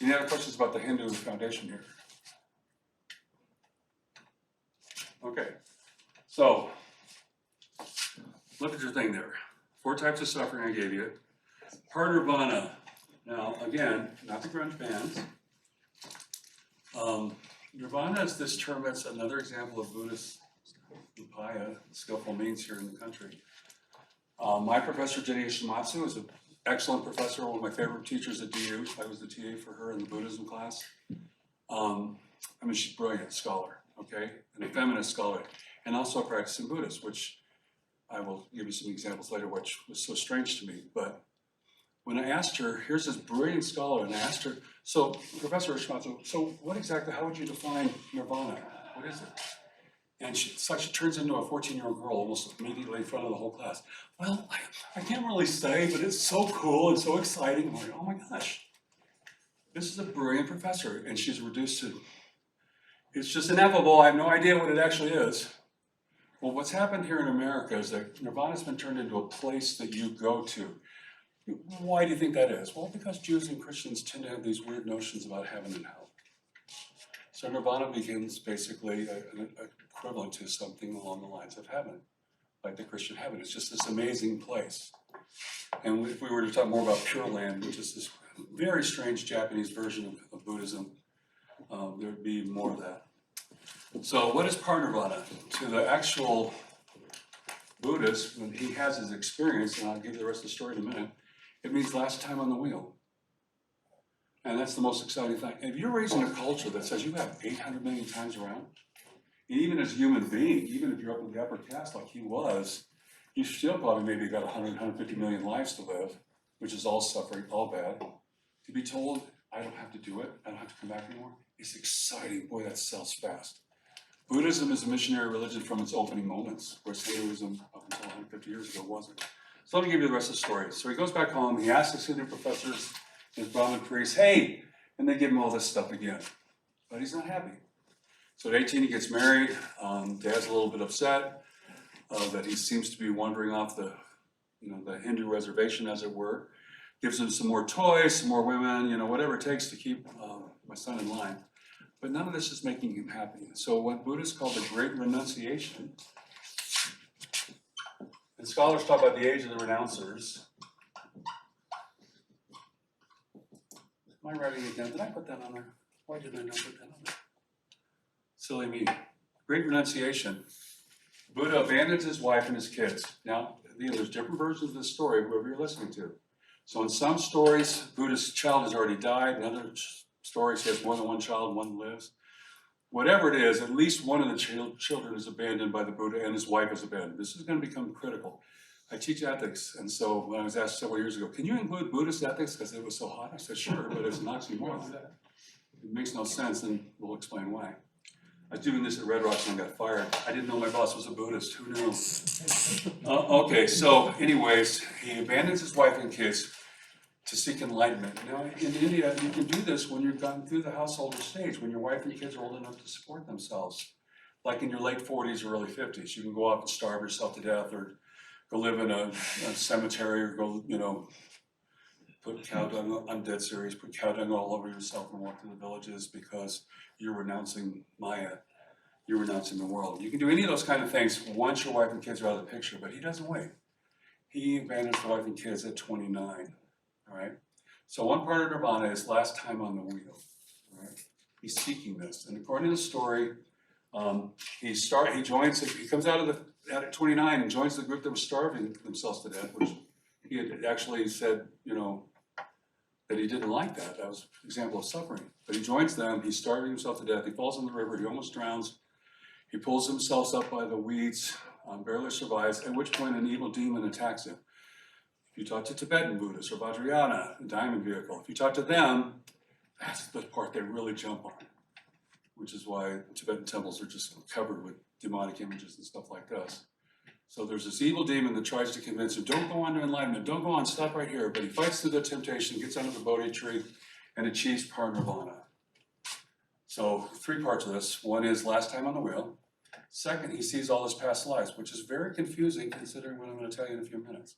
Any other questions about the Hindu foundation here? Okay, so look at your thing there. 4 types of suffering I gave you. Parinirvana. Now, again, not the grunge bands. Nirvana is this term that's another example of Buddhist upaya, skillful means here in the country. My professor, Jenny Shimatsu, is an excellent professor, one of my favorite teachers at DU. I was the TA for her in the Buddhism class. I mean, she's a brilliant scholar, okay, and a feminist scholar, and also a practicing Buddhist, which I will give you some examples later, which was so strange to me. But when I asked her, here's this brilliant scholar, and I asked her, so Professor Shimatsu, so what exactly, how would you define nirvana? What is it? And it's like she turns into a 14-year-old girl almost immediately in front of the whole class. Well, I can't really say, but it's so cool and so exciting. I'm like, oh my gosh, this is a brilliant professor, and she's reduced to, it's just ineffable, I have no idea what it actually is. Well, what's happened here in America is that Nirvana's been turned into a place that you go to. Why do you think that is? Well, because Jews and Christians tend to have these weird notions about heaven and hell. So Nirvana becomes basically an equivalent to something along the lines of heaven, like the Christian heaven. It's just this amazing place. And if we were to talk more about Pure Land, which is this very strange Japanese version of Buddhism, there would be more of that. So what is Parinirvana? To the actual Buddhist, when he has his experience, and I'll give you the rest of the story in a minute, it means last time on the wheel. And that's the most exciting thing. If you're raised in a culture that says you have 800 million times around, even as a human being, even if you're up in the upper caste like he was, you still probably maybe got 100, 150 million lives to live, which is all suffering, all bad. To be told, I don't have to do it, I don't have to come back anymore, it's exciting. Boy, that sells fast. Buddhism is a missionary religion from its opening moments, whereas Hinduism up until 150 years ago wasn't. So let me give you the rest of the story. So he goes back home, he asks his Hindu professors, his Brahmin priests, hey, and they give him all this stuff again. But he's not happy. So at 18 he gets married, Dad's a little bit upset that he seems to be wandering off the Hindu reservation, as it were. Gives him some more toys, some more women, whatever it takes to keep my son in line. But none of this is making him happy. So what Buddhists call the Great Renunciation, and scholars talk about the age of the renouncers. Am I writing it down? Did I put that on there? Why did I not put that on there? Silly me. Great Renunciation. Buddha abandons his wife and his kids. Now, there's different versions of this story, whoever you're listening to. So in some stories, Buddha's child has already died. In other stories, he has more than one child, one lives. Whatever it is, at least one of the children is abandoned by the Buddha and his wife is abandoned. This is going to become critical. I teach ethics, and so when I was asked several years ago, can you include Buddhist ethics because it was so hot? I said, sure, but it's an oxymoron. It makes no sense, and we'll explain why. I was doing this at Red Rocks and I got fired. I didn't know my boss was a Buddhist. Who knew? Okay, so anyways, he abandons his wife and kids to seek enlightenment. Now, in India, you can do this when you've gone through the householder stage, when your wife and kids are old enough to support themselves. Like in your late 40s or early 50s, you can go out and starve yourself to death or go live in a cemetery or go, put cow dung, I'm dead serious, put cow dung all over yourself and walk through the villages because you're renouncing Maya, you're renouncing the world. You can do any of those kind of things once your wife and kids are out of the picture, but he doesn't wait. He abandons his wife and kids at 29, all right? So one part of Nirvana is last time on the wheel, all right? He's seeking this, and according to the story, he comes out at 29 and joins the group that was starving themselves to death, which he had actually said, that he didn't like that. That was an example of suffering. But he joins them, he's starving himself to death, he falls in the river, he almost drowns, he pulls himself up by the weeds, barely survives, at which point an evil demon attacks him. If you talk to Tibetan Buddhists or Vajrayana, the diamond vehicle, if you talk to them, that's the part they really jump on, which is why Tibetan temples are just covered with demonic images and stuff like this. So there's this evil demon that tries to convince him, don't go on to enlightenment, don't go on, stop right here. But he fights through the temptation, gets under the Bodhi tree, and achieves Parinirvana. So 3 parts of this. One is last time on the wheel. Second, he sees all his past lives, which is very confusing considering what I'm going to tell you in a few minutes.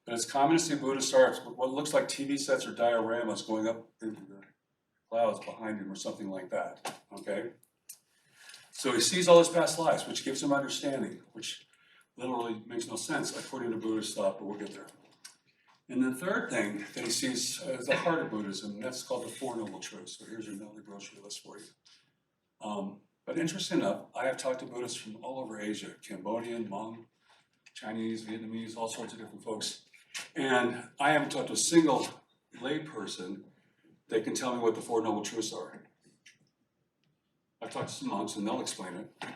But it's common to see Buddha stars with what looks like TV sets or dioramas going up into the clouds behind him or something like that, okay? So he sees all his past lives, which gives him understanding, which literally makes no sense according to Buddhist thought, but we'll get there. And the third thing that he sees is the heart of Buddhism, and that's called the Four Noble Truths. So here's your another grocery list for you. But interesting enough, I have talked to Buddhists from all over Asia, Cambodian, Hmong, Chinese, Vietnamese, all sorts of different folks. And I haven't talked to a single lay person that can tell me what the Four Noble Truths are. I've talked to some monks and they'll explain it.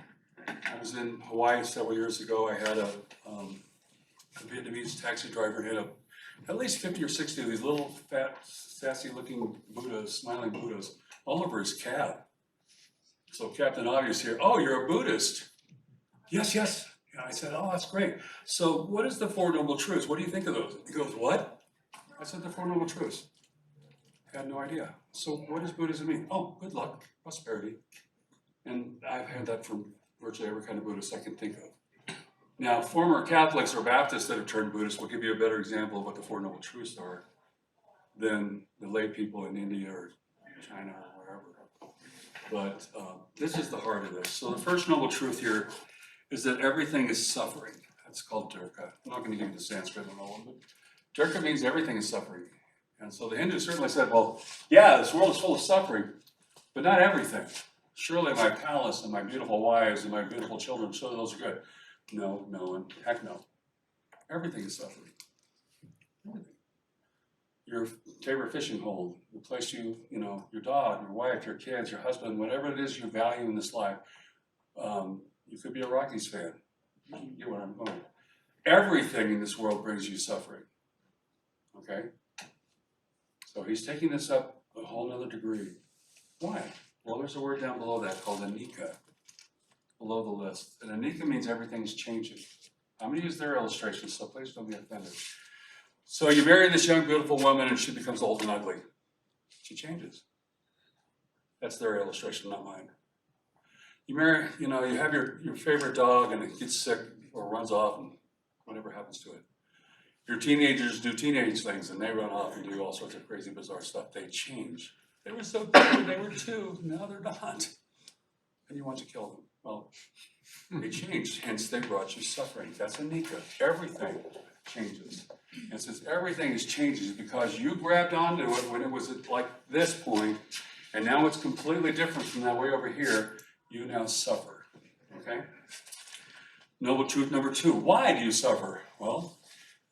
I was in Hawaii several years ago. I had a Vietnamese taxi driver hit at least 50 or 60 of these little fat, sassy-looking Buddhas, smiling Buddhas, all over his cab. So Captain Obvious here, oh, you're a Buddhist. Yes, yes. And I said, oh, that's great. So what is the Four Noble Truths? What do you think of those? He goes, what? I said, the Four Noble Truths. I had no idea. So what does Buddhism mean? Oh, good luck, prosperity, And I've had that from virtually every kind of Buddhist I can think of. Now, former Catholics or Baptists that have turned Buddhist will give you a better example of what the Four Noble Truths are than the lay people in India or China or wherever. But this is the heart of this. So the first noble truth here is that everything is suffering. That's called dukkha. I'm not going to give you the Sanskrit and all of it. Dukkha means everything is suffering. And so the Hindus certainly said, well, yeah, this world is full of suffering, but not everything. Surely my palace and my beautiful wives and my beautiful children, surely those are good. No, no, and heck no. Everything is suffering. Everything. Your favorite fishing hole, the place you know, your dog, your wife, your kids, your husband, whatever it is you value in this life. You could be a Rockies fan. You get where I'm going. Everything in this world brings you suffering. Okay? So he's taking this up a whole nother degree. Why? Well, there's a word down below that called anika, below the list. And anika means everything's changing. I'm going to use their illustrations, so please don't be offended. So you marry this young, beautiful woman, and she becomes old and ugly. She changes. That's their illustration, not mine. You marry, you have your favorite dog, and it gets sick or runs off, and whatever happens to it. Your teenagers do teenage things, and they run off and do all sorts of crazy, bizarre stuff. They change. They were so good when they were 2, now they're not. And you want to kill them. Well, they changed, hence they brought you suffering. That's anika. Everything changes. And since everything is changing because you grabbed onto it when it was at like this point, and now it's completely different from that way over here, you now suffer. Okay? Noble truth number 2. Why do you suffer? Well,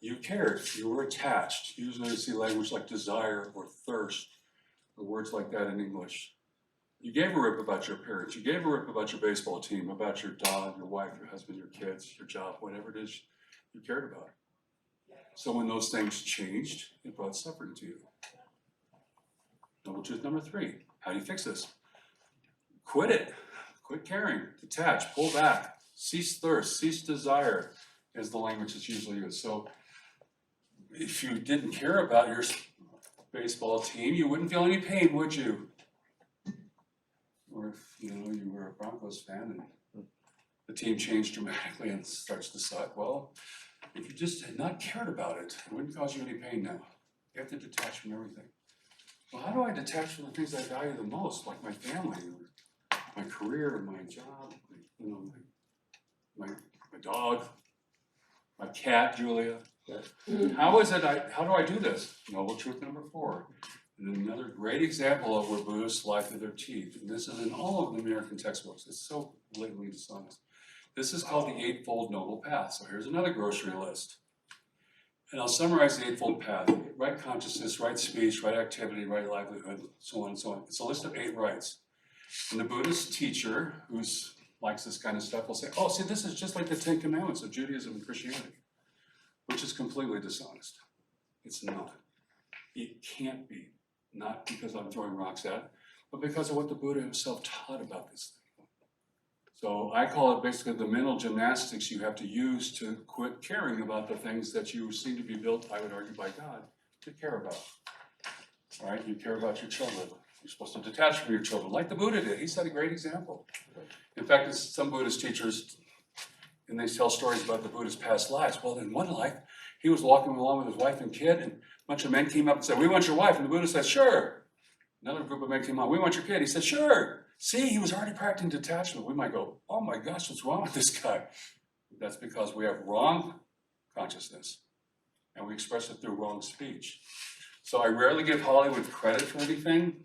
you cared. You were attached. Usually you see language like desire or thirst or words like that in English. You gave a rip about your appearance. You gave a rip about your baseball team, about your dog, your wife, your husband, your kids, your job, whatever it is you cared about. So when those things changed, it brought suffering to you. Noble truth number 3. How do you fix this? Quit it. Quit caring. Detach. Pull back. Cease thirst. Cease desire is the language that's usually used. So if you didn't care about your baseball team, you wouldn't feel any pain, would you? Or if you were a Broncos fan and the team changed dramatically and starts to suck, well, if you just had not cared about it, it wouldn't cause you any pain now. You have to detach from everything. Well, how do I detach from the things I value the most, like my family, or my career, my job, my dog, my cat, Julia? How do I do this? Noble truth number 4. And another great example of where Buddhists lie through their teeth. And this is in all of the American textbooks. It's so blatantly dishonest. This is called the Eightfold Noble Path. So here's another grocery list. And I'll summarize the Eightfold Path. Right consciousness, right speech, right activity, right livelihood, so on and so on. It's a list of 8 rights. And the Buddhist teacher who likes this kind of stuff will say, oh, see, this is just like the 10 Commandments of Judaism and Christianity, which is completely dishonest. It's not. It can't be. Not because I'm throwing rocks at it, but because of what the Buddha himself taught about this thing. So I call it basically the mental gymnastics you have to use to quit caring about the things that you seem to be built, I would argue, by God to care about. All right? You care about your children. You're supposed to detach from your children, like the Buddha did. He set a great example. In fact, some Buddhist teachers, and they tell stories about the Buddha's past lives. Well, in one life, he was walking along with his wife and kid, and a bunch of men came up and said, we want your wife. And the Buddha said, sure. Another group of men came on, we want your kid. He said, sure. See, he was already practicing detachment. We might go, oh my gosh, what's wrong with this guy? That's because we have wrong consciousness, and we express it through wrong speech. So I rarely give Hollywood credit for anything,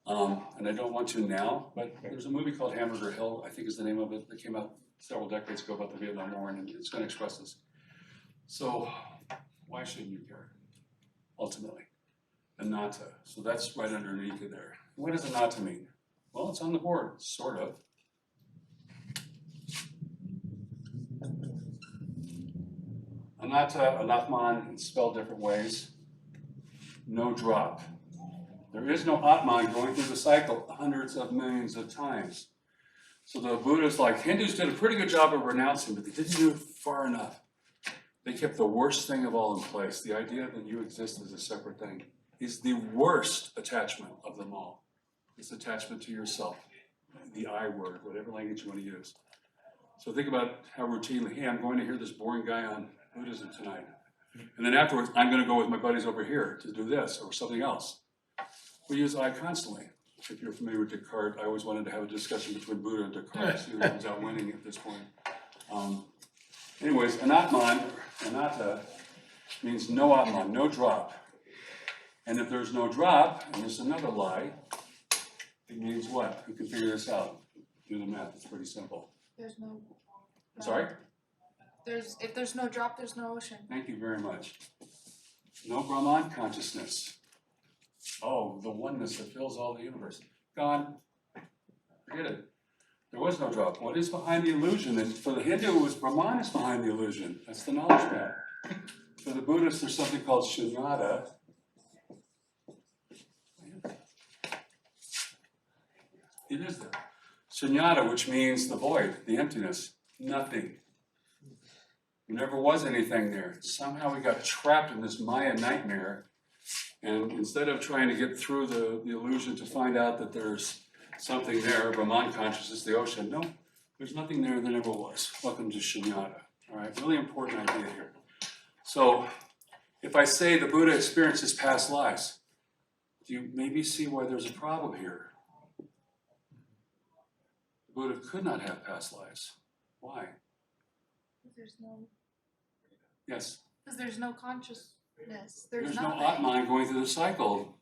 and I don't want to now, but there's a movie called Hamburger Hill, I think is the name of it, that came out several decades ago about the Vietnam War, and it's going to express this. So why shouldn't you care, ultimately? Anatta. So that's right underneath it there. What does anatta mean? Well, it's on the board, sort of. Anatta, Anatman, it's spelled different ways. No drop. There is no Atman going through the cycle hundreds of millions of times. So the Buddha's like, Hindus did a pretty good job of renouncing, but they didn't do it far enough. They kept the worst thing of all in place. The idea that you exist as a separate thing is the worst attachment of them all. This attachment to yourself. the I word, whatever language you want to use. So think about how routinely, hey, I'm going to hear this boring guy on Buddhism tonight. And then afterwards, I'm going to go with my buddies over here to do this or something else. We use I constantly. If you're familiar with Descartes, I always wanted to have a discussion between Buddha and Descartes, see who comes out winning at this point. Anyways, anatman, anatta, means no atman, no drop. And if there's no drop, and there's another lie, it means what? Who can figure this out? Do the math, it's pretty simple. There's no. I'm sorry? If there's no drop, there's no ocean. Thank you very much. No Brahman consciousness. Oh, the oneness that fills all the universe. Gone. Forget it. There was no drop. What is behind the illusion? And for the Hindu, it was Brahman is behind the illusion. That's the knowledge path. For the Buddhists, there's something called shunyata. It is there. Shunyata, which means the void, the emptiness, nothing. There never was anything there. Somehow we got trapped in this Maya nightmare, and instead of trying to get through the illusion to find out that there's something there, Brahman consciousness, the ocean, no, there's nothing there, there never was. Welcome to Shunyata. All right, really important idea here. So, if I say the Buddha experiences past lives, do you maybe see why there's a problem here? The Buddha could not have past lives. Why? There's no. Yes? Because there's no consciousness. There's no nothing. Atman going through the cycle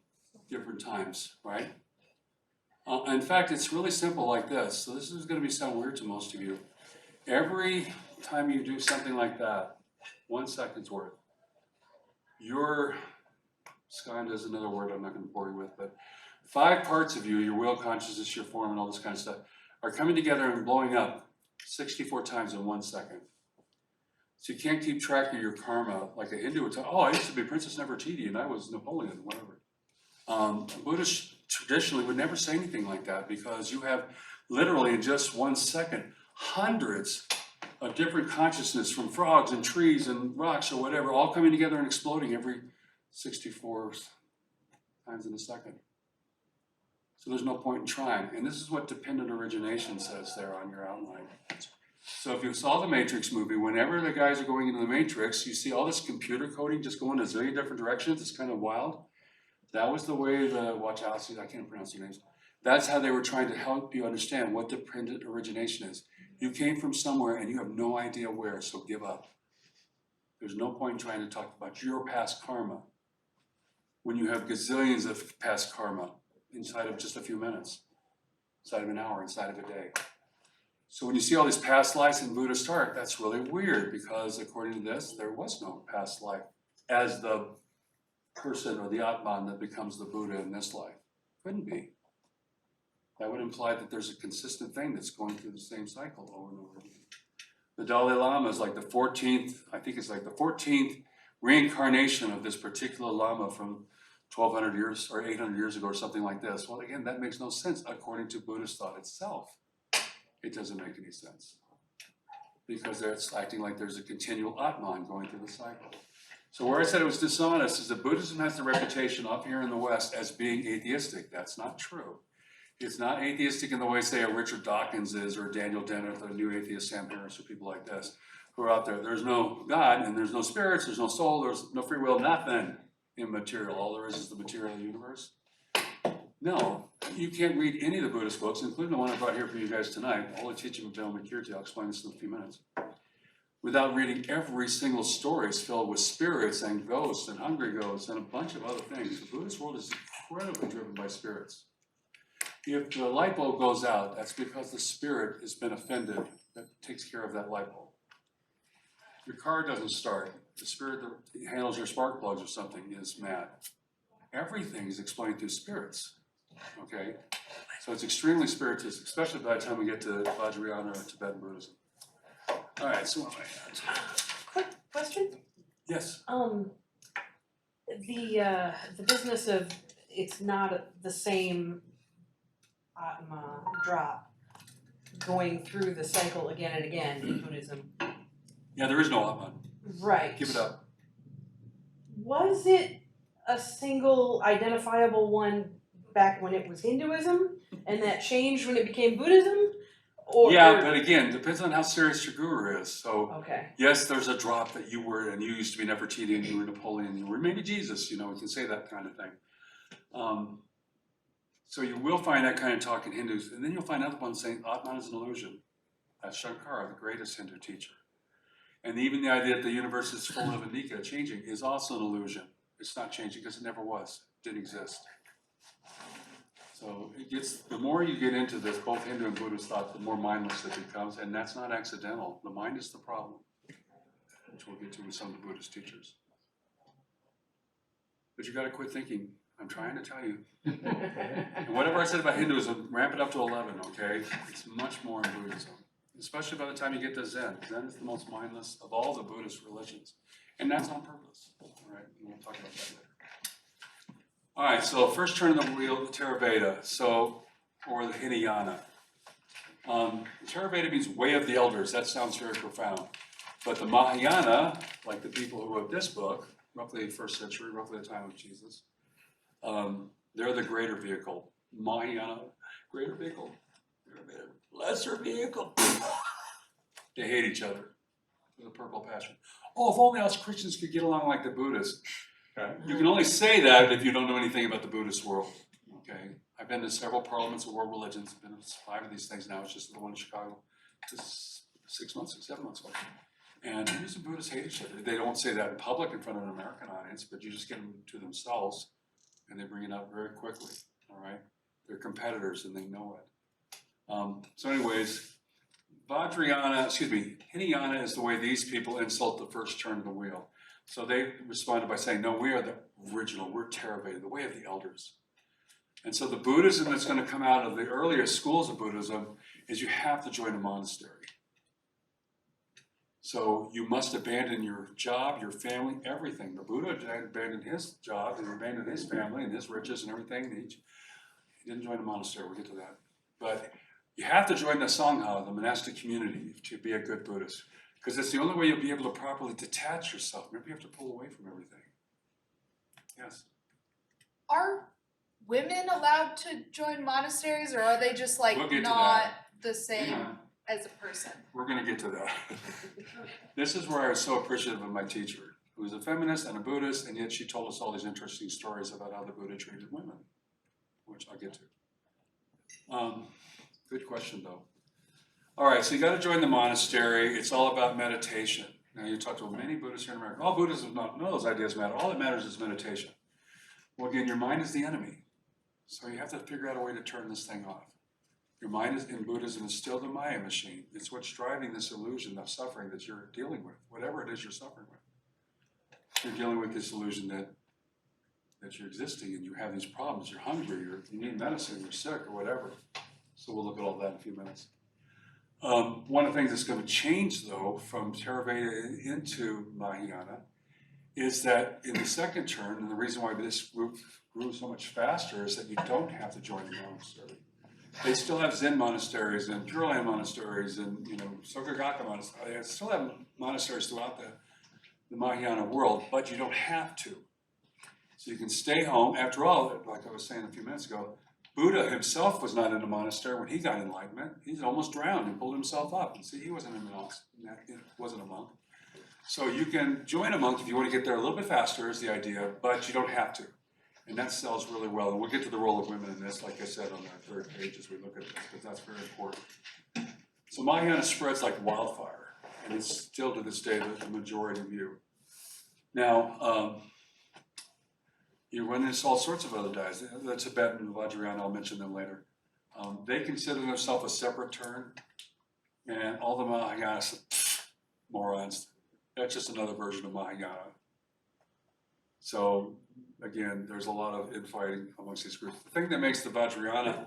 different times, right? In fact, it's really simple like this. So this is going to sound weird to most of you. Every time you do something like that, 1 second's worth, your skanda is another word I'm not going to bore you with, but 5 parts of you, your will, consciousness, your form, and all this kind of stuff, are coming together and blowing up 64 times in 1 second. So you can't keep track of your karma like a Hindu would tell, oh, I used to be Princess Nefertiti and I was Napoleon, whatever. Buddhists traditionally would never say anything like that because you have literally in just 1 second hundreds of different consciousness from frogs and trees and rocks or whatever, all coming together and exploding every 64 times in a second. So there's no point in trying. And this is what dependent origination says there on your outline. So if you saw the Matrix movie, whenever the guys are going into the Matrix, you see all this computer coding just going a zillion different directions. It's kind of wild. That was the way the Wachowskis, I can't pronounce their names. That's how they were trying to help you understand what dependent origination is. You came from somewhere and you have no idea where, so give up. There's no point in trying to talk about your past karma when you have gazillions of past karma inside of just a few minutes, inside of an hour, inside of a day. So when you see all these past lives in Buddhist art, that's really weird because according to this, there was no past life as the person or the Atman that becomes the Buddha in this life. Couldn't be. That would imply that there's a consistent thing that's going through the same cycle over and over again. The Dalai Lama is like the 14th, I think it's like the 14th reincarnation of this particular Lama from 1200 years or 800 years ago or something like this. Well, again, that makes no sense according to Buddhist thought itself. It doesn't make any sense because it's acting like there's a continual Atman going through the cycle. So where I said it was dishonest is that Buddhism has the reputation up here in the West as being atheistic. That's not true. It's not atheistic in the way, say, a Richard Dawkins is or Daniel Dennett or the new atheist Sam Harris or people like this who are out there. There's no God and there's no spirits, there's no soul, there's no free will, nothing immaterial. All there is the material universe. No, you can't read any of the Buddhist books, including the one I brought here for you guys tonight, All the Teaching of Dhammakirti. I'll explain this in a few minutes. Without reading every single story is filled with spirits and ghosts and hungry ghosts and a bunch of other things. The Buddhist world is incredibly driven by spirits. If the light bulb goes out, that's because the spirit has been offended. That takes care of that light bulb. Your car doesn't start. The spirit that handles your spark plugs or something is mad. Everything is explained through spirits. Okay? So it's extremely spiritistic, especially by the time we get to Vajrayana or Tibetan Buddhism. All right, so what am I at? Quick question. Yes. The business of it's not the same Atma drop going through the cycle again and again in Buddhism. Yeah, there is no Atman. Right. Give it up. Was it a single identifiable one back when it was Hinduism? and that changed when it became Buddhism? Or Yeah, but again, depends on how serious your guru is. So okay. yes, there's a drop that you were, and you used to be Nefertiti, and you were Napoleon, you were maybe Jesus. You know, we can say that kind of thing. So you will find that kind of talk in Hindus, and then you'll find other ones saying Atman is an illusion. That's Shankara, the greatest Hindu teacher. And even the idea that the universe is full of anika, changing, is also an illusion. It's not changing because it never was, didn't exist. So it gets, the more you get into this, both Hindu and Buddhist thought, the more mindless it becomes, and that's not accidental. The mind is the problem, which we'll get to with some of the Buddhist teachers. But you gotta quit thinking. I'm trying to tell you. And whatever I said about Hinduism, ramp it up to 11, okay? It's much more in Buddhism. Especially by the time you get to Zen. Zen is the most mindless of all the Buddhist religions. And that's on purpose, all right? And we'll talk about that later. All right, so first turn of the wheel, the Theravada, or the Hinayana. The Theravada means way of the elders. That sounds very profound. But the Mahayana, like the people who wrote this book, roughly 1st century, roughly the time of Jesus, they're the greater vehicle. Mahayana, greater vehicle. Theravada, lesser vehicle. They hate each other with a purple passion. Oh, if only us Christians could get along like the Buddhists. You can only say that if you don't know anything about the Buddhist world. Okay, I've been to several parliaments of world religions. I've been to 5 of these things now. It's just the one in Chicago. Just 7 months ago. And Hindus and Buddhists hate each other. They don't say that in public in front of an American audience, but you just get them to themselves, and they bring it up very quickly. All right, they're competitors, and they know it. So, anyways. Hinayana is the way these people insult the first turn of the wheel. So they responded by saying, no, we are the original, we're Theravada, the way of the elders. And so the Buddhism that's going to come out of the earliest schools of Buddhism is you have to join a monastery. So you must abandon your job, your family, everything. The Buddha abandoned his job, and abandoned his family and his riches and everything. He didn't join a monastery, we'll get to that. But you have to join the Sangha, the monastic community, to be a good Buddhist. Because it's the only way you'll be able to properly detach yourself. Maybe you have to pull away from everything. Yes? Are women allowed to join monasteries, or are they just like We'll get to not that. the same Yeah. as a person? We're going to get to that. This is where I was so appreciative of my teacher, who was a feminist and a Buddhist, and yet she told us all these interesting stories about how the Buddha treated women, which I'll get to. Good question, though. All right, so you got to join the monastery. It's all about meditation. Now, you talk to many Buddhists here in America. All Buddhism, none of those ideas matter. All that matters is meditation. Well, again, your mind is the enemy. So you have to figure out a way to turn this thing off. Your mind is, in Buddhism, is still the Maya machine. It's what's driving this illusion of suffering that you're dealing with, whatever it is you're suffering with. You're dealing with this illusion that you're existing and you have these problems. You're hungry, you need medicine, you're sick, or whatever. So we'll look at all that in a few minutes. One of the things that's going to change, though, from Theravada into Mahayana is that in the second turn, and the reason why this group grew so much faster is that you don't have to join the monastery. They still have Zen monasteries and Pure Land monasteries and, Sokagaka monasteries. They still have monasteries throughout the Mahayana world, but you don't have to. So you can stay home. After all, like I was saying a few minutes ago, Buddha himself was not in a monastery when he got enlightenment. He's almost drowned and pulled himself up. And see, he wasn't wasn't a monk. So you can join a monk if you want to get there a little bit faster is the idea, but you don't have to. And that sells really well. And we'll get to the role of women in this, like I said, on the 3rd page as we look at this, because that's very important. So Mahayana spreads like wildfire, and it's still to this day the majority view. Now, you run into all sorts of other guys. The Tibetan and Vajrayana, I'll mention them later. They consider themselves a separate turn, and all the Mahayana morons. That's just another version of Mahayana. So again, there's a lot of infighting amongst these groups. The thing that makes the Vajrayana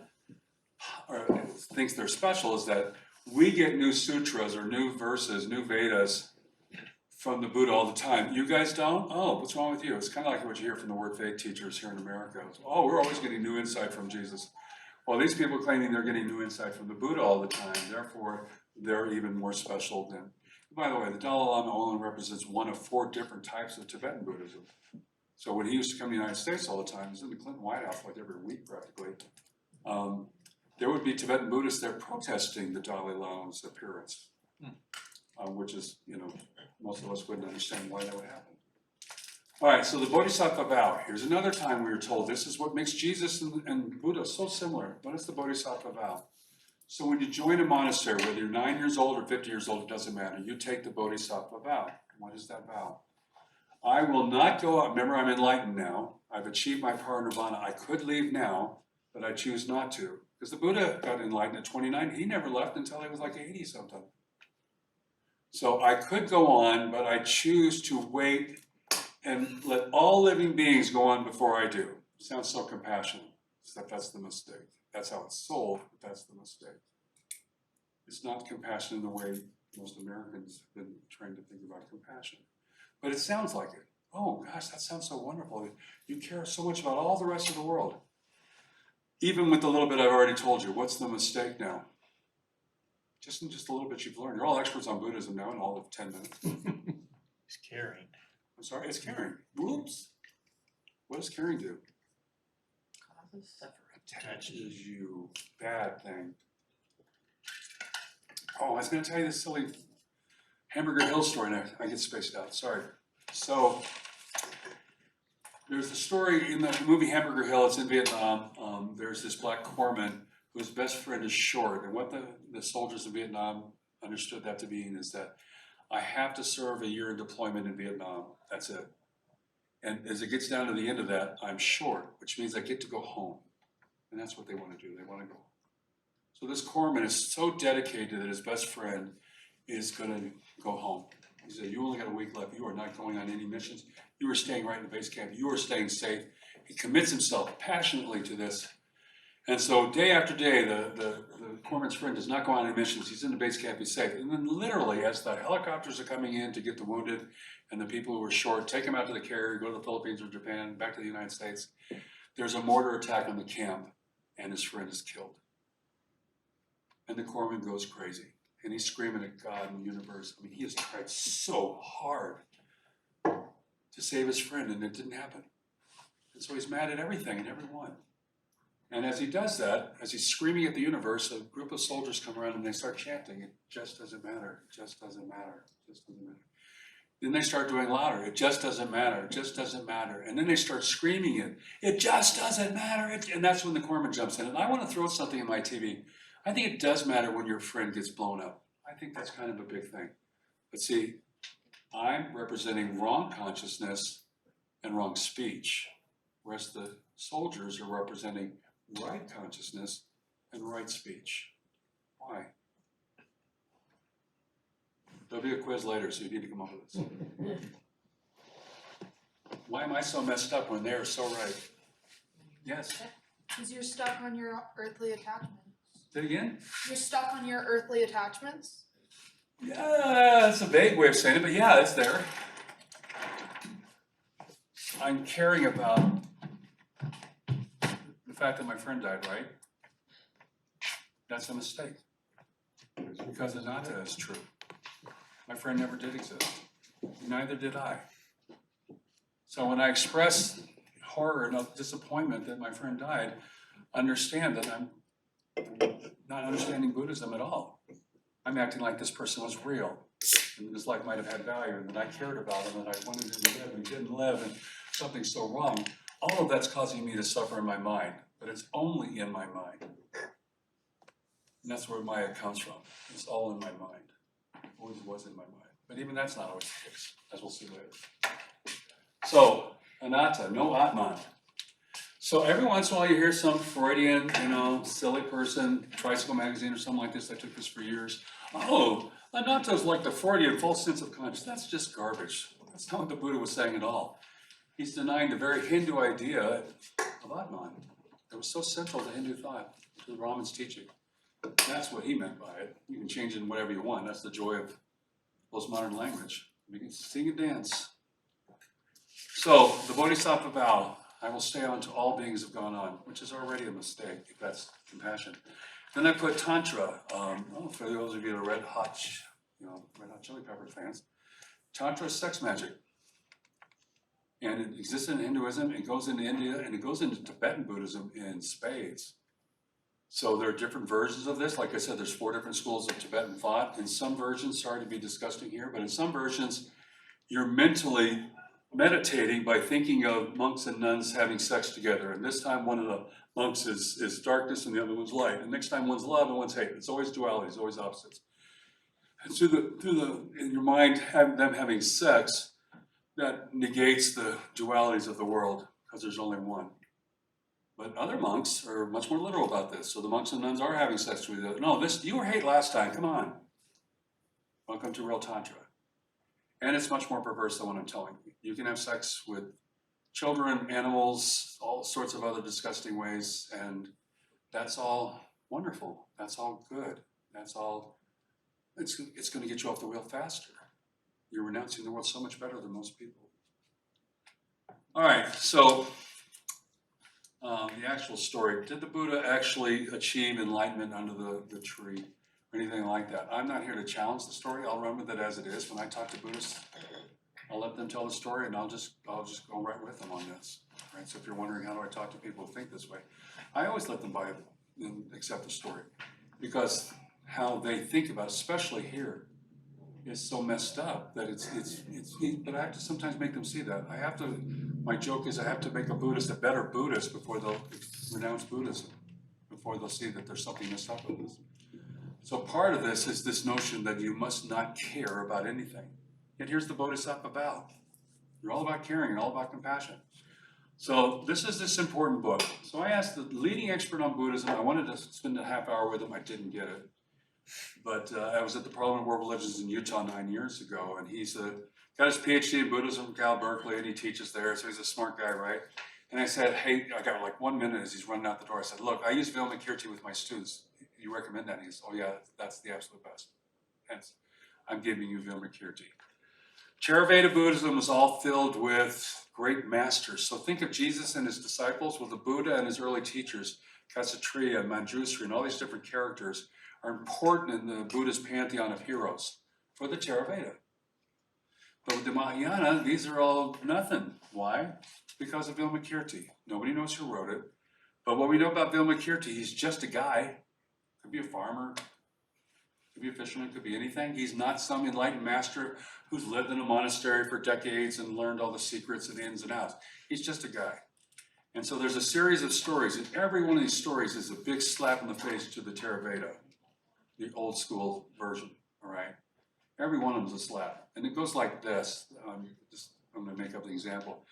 thinks they're special is that we get new sutras or new verses, new Vedas from the Buddha all the time. You guys don't? Oh, what's wrong with you? It's kind of like what you hear from the Word Faith teachers here in America. Oh, we're always getting new insight from Jesus. Well, these people claiming they're getting new insight from the Buddha all the time, therefore they're even more special than. By the way, the Dalai Lama only represents one of 4 different types of Tibetan Buddhism. So when he used to come to the United States all the time, he was in the Clinton White House like every week practically. there would be Tibetan Buddhists there protesting the Dalai Lama's appearance. Which is, most of us wouldn't understand why that would happen. All right, so the Bodhisattva vow. Here's another time we were told this is what makes Jesus and Buddha so similar. What is the Bodhisattva vow? So when you join a monastery, whether you're 9 years old or 50 years old, it doesn't matter. You take the Bodhisattva vow. What is that vow? I will not go out. Remember, I'm enlightened now. I've achieved my parinirvana. I could leave now, but I choose not to. Because the Buddha got enlightened at 29. He never left until he was like 80 something. So I could go on, but I choose to wait and let all living beings go on before I do. Sounds so compassionate, except that's the mistake. That's how it's sold, but that's the mistake. It's not compassion in the way most Americans have been trained to think about compassion. But it sounds like it. Oh gosh, that sounds so wonderful. You care so much about all the rest of the world. Even with the little bit I've already told you, what's the mistake now? Just in just a little bit you've learned. You're all experts on Buddhism now in all of 10 minutes. It's caring. I'm sorry, it's caring. Whoops. What does caring do? Causes suffering. Attaches you. Bad thing. Oh, I was going to tell you this silly Hamburger Hill story, and I get spaced out. Sorry. So, there's a story in the movie Hamburger Hill. It's in Vietnam. There's this black corpsman whose best friend is short. And what the soldiers in Vietnam understood that to mean is that I have to serve a year in deployment in Vietnam. That's it. And as it gets down to the end of that, I'm short, which means I get to go home. And that's what they want to do. They want to go. So this corpsman is so dedicated that his best friend is going to go home. He said, you only got a week left. You are not going on any missions. You are staying right in the base camp. You are staying safe. He commits himself passionately to this. And so day after day, the corpsman's friend does not go on any missions. He's in the base camp. He's safe. And then literally, as the helicopters are coming in to get the wounded and the people who are short, take them out to the carrier, go to the Philippines or Japan, back to the United States, there's a mortar attack on the camp, and his friend is killed. And the corpsman goes crazy. And he's screaming at God and the universe. I mean, he has tried so hard to save his friend, and it didn't happen. And so he's mad at everything and everyone. And as he does that, as he's screaming at the universe, a group of soldiers come around and they start chanting, it just doesn't matter, it just doesn't matter, it just doesn't matter. Then they start doing louder, it just doesn't matter, it just doesn't matter. And then they start screaming it just doesn't matter. And that's when the corpsman jumps in. And I want to throw something in my TV. I think it does matter when your friend gets blown up. I think that's kind of a big thing. But see, I'm representing wrong consciousness and wrong speech, whereas the soldiers are representing right consciousness and right speech. Why? There'll be a quiz later, so you need to come up with this. Why am I so messed up when they're so right? Yes? Because you're stuck on your earthly attachments. Say it again? You're stuck on your earthly attachments? Yeah, that's a vague way of saying it, but yeah, it's there. I'm caring about the fact that my friend died, right? That's a mistake. Because anatta is true. My friend never did exist. Neither did I. So when I express horror and disappointment that my friend died, understand that I'm not understanding Buddhism at all. I'm acting like this person was real, and his life might have had value, and that I cared about him, and I wanted him to live, and he didn't live, and something's so wrong. All of that's causing me to suffer in my mind, but it's only in my mind. And that's where Maya comes from. It's all in my mind. It always was in my mind. But even that's not always the case, as we'll see later. So, anatta, no atman. So every once in a while you hear some Freudian, silly person, Tricycle magazine or something like this. I took this for years. Oh, anatta is like the Freudian false sense of consciousness. That's just garbage. That's not what the Buddha was saying at all. He's denying the very Hindu idea of atman that was so central to Hindu thought, to the Brahman's teaching. That's what he meant by it. You can change it in whatever you want. That's the joy of postmodern language. You can sing and dance. So, the Bodhisattva vow, I will stay on to all beings have gone on, which is already a mistake, if that's compassion. Then I put Tantra. For those of you that are Red Hot Chili Pepper fans, Tantra is sex magic. And it exists in Hinduism, it goes into India, and it goes into Tibetan Buddhism in spades. So there are different versions of this. Like I said, there's 4 different schools of Tibetan thought. In some versions, sorry to be disgusting here, but in some versions, you're mentally meditating by thinking of monks and nuns having sex together. And this time one of the monks is darkness and the other one's light. And next time one's love and one's hate. It's always duality, it's always opposites. And in your mind, them having sex, that negates the dualities of the world because there's only one. But other monks are much more literal about this. So the monks and nuns are having sex with each other. No, you were hate last time, come on. Welcome to real Tantra. And it's much more perverse than what I'm telling you. You can have sex with children, animals, all sorts of other disgusting ways, and that's all wonderful. That's all good. That's all, it's going to get you off the wheel faster. You're renouncing the world so much better than most people. All right, so the actual story. Did the Buddha actually achieve enlightenment under the tree or anything like that? I'm not here to challenge the story. I'll run with it as it is. When I talk to Buddhists, I'll let them tell the story and I'll just go right with them on this. Right? So if you're wondering how do I talk to people who think this way, I always let them buy it and accept the story. Because how they think about it, especially here, is so messed up that but I have to sometimes make them see that. My joke is I have to make a Buddhist a better Buddhist before they'll renounce Buddhism, before they'll see that there's something messed up with this. So part of this is this notion that you must not care about anything. Yet here's the Bodhisattva vow. You're all about caring and all about compassion. So this is this important book. So I asked the leading expert on Buddhism. I wanted to spend a half hour with him. I didn't get it. But I was at the Parliament of World Religions in Utah 9 years ago, and he's got his PhD in Buddhism from Cal Berkeley, and he teaches there, so he's a smart guy, right? And I said, hey, I got like 1 minute as he's running out the door. I said, look, I use Vilmakirti with my students. You recommend that? And he says, oh yeah, that's the absolute best. Hence, I'm giving you Vilmakirti. Theravada Buddhism was all filled with great masters. So think of Jesus and his disciples. Well, the Buddha and his early teachers, Kshatriya, Manjusri, and all these different characters are important in the Buddhist pantheon of heroes for the Theravada. But with the Mahayana, these are all nothing. Why? Because of Vilmakirti. Nobody knows who wrote it. But what we know about Vilmakirti, he's just a guy. Could be a farmer, could be a fisherman, could be anything. He's not some enlightened master who's lived in a monastery for decades and learned all the secrets and ins and outs. He's just a guy. And so there's a series of stories, and every one of these stories is a big slap in the face to the Theravada, the old school version, all right? Every one of them is a slap. And it goes like this. I'm going to make up the example.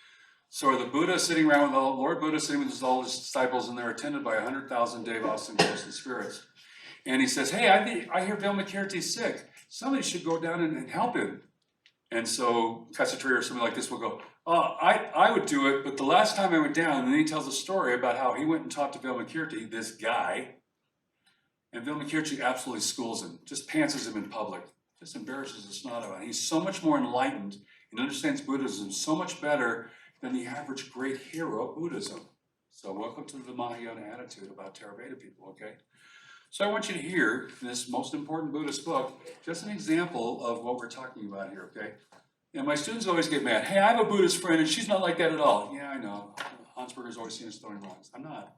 So the Buddha sitting around with Lord Buddha sitting with all his disciples, and they're attended by 100,000 devas and ghosts and spirits. And he says, hey, I hear Vilmakirti's sick. Somebody should go down and help him. And so Kshatriya or something like this will go, I would do it, but the last time I went down, and then he tells a story about how he went and talked to Vilmakirti, this guy, and Vilmakirti absolutely schools him, just pantses him in public, just embarrasses the snot out of him. He's so much more enlightened and understands Buddhism so much better than the average great hero of Buddhism. So welcome to the Mahayana attitude about Theravada people, okay? So I want you to hear in this most important Buddhist book, just an example of what we're talking about here, okay? And my students always get mad. Hey, I have a Buddhist friend and she's not like that at all. Yeah, I know. Hansberger's always seen us throwing rocks. I'm not.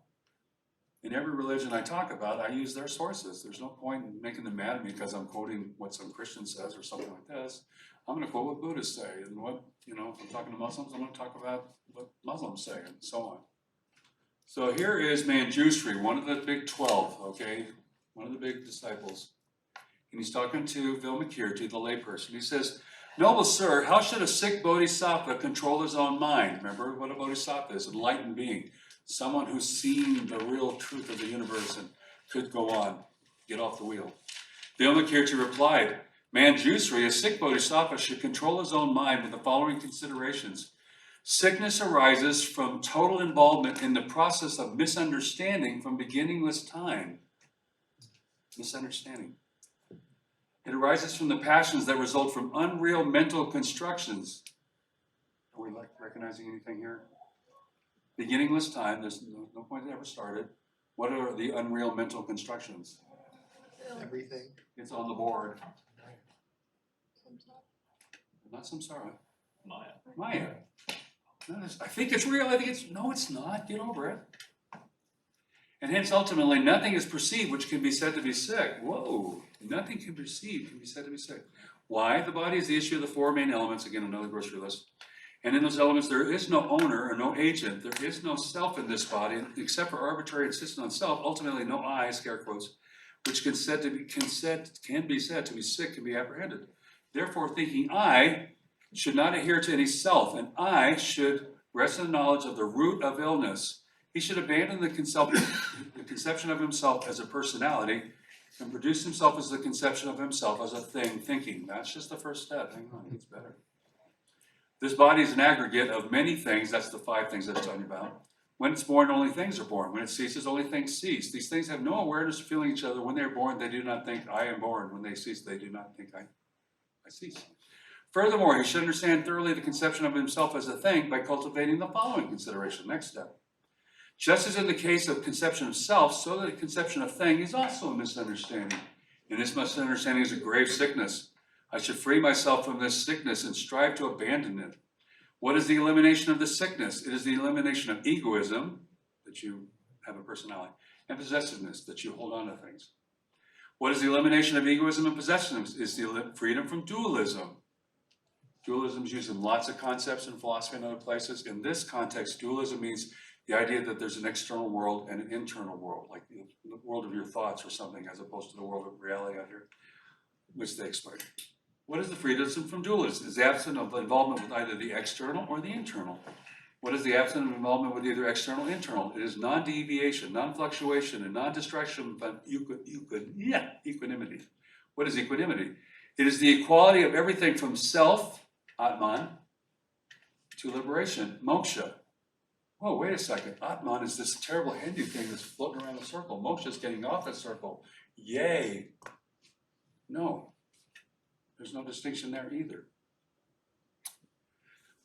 In every religion I talk about, I use their sources. There's no point in making them mad at me because I'm quoting what some Christian says or something like this. I'm going to quote what Buddhists say. And what, if I'm talking to Muslims, I'm going to talk about what Muslims say and so on. So here is Manjusri, one of the big 12, okay? One of the big disciples. And he's talking to Vilmakirti, the layperson. He says, noble sir, how should a sick bodhisattva control his own mind? Remember what a bodhisattva is, an enlightened being. Someone who's seen the real truth of the universe and could go on, get off the wheel. Vilmakirti replied, Manjusri, a sick bodhisattva should control his own mind with the following considerations. Sickness arises from total involvement in the process of misunderstanding from beginningless time. Misunderstanding. It arises from the passions that result from unreal mental constructions. Are we recognizing anything here? Beginningless time, there's no point it ever started. What are the unreal mental constructions? Everything. It's on the board. Not samsara. Maya. No, I think it's real. No, it's not. Get over it. And hence ultimately nothing is perceived which can be said to be sick. Whoa, nothing can perceive can be said to be sick. Why? The body is the issue of the four main elements, again another grocery list. And in those elements there is no owner or no agent, there is no self in this body, except for arbitrary insistence on self, ultimately no I, scare quotes, which can be said to be sick, can be apprehended. Therefore thinking I should not adhere to any self, and I should rest in the knowledge of the root of illness. He should abandon the conception of himself as a personality and produce himself as the conception of himself as a thing thinking. That's just the first step. Hang on, it gets better. This body is an aggregate of many things. That's the 5 things I was telling you about. When it's born, only things are born. When it ceases, only things cease. These things have no awareness of feeling each other. When they are born, they do not think, I am born. When they cease, they do not think, I cease. Furthermore, he should understand thoroughly the conception of himself as a thing by cultivating the following consideration. Next step. Just as in the case of conception of self, so the conception of thing is also a misunderstanding. And this misunderstanding is a grave sickness. I should free myself from this sickness and strive to abandon it. What is the elimination of the sickness? It is the elimination of egoism, that you have a personality, and possessiveness, that you hold on to things. What is the elimination of egoism and possessiveness? It's the freedom from dualism. Dualism is used in lots of concepts in philosophy and other places. In this context, dualism means the idea that there's an external world and an internal world, like the world of your thoughts or something, as opposed to the world of reality out here, which they explain. What is the freedom from dualism? It's the absence of involvement with either the external or the internal. What is the absence of involvement with either external or internal? It is non-deviation, non-fluctuation, and non-distraction, but equanimity. What is equanimity? It is the equality of everything from self, Atman, to liberation, moksha. Whoa, wait a second. Atman is this terrible Hindu thing that's floating around the circle. Moksha is getting off the circle. Yay. No. There's no distinction there either.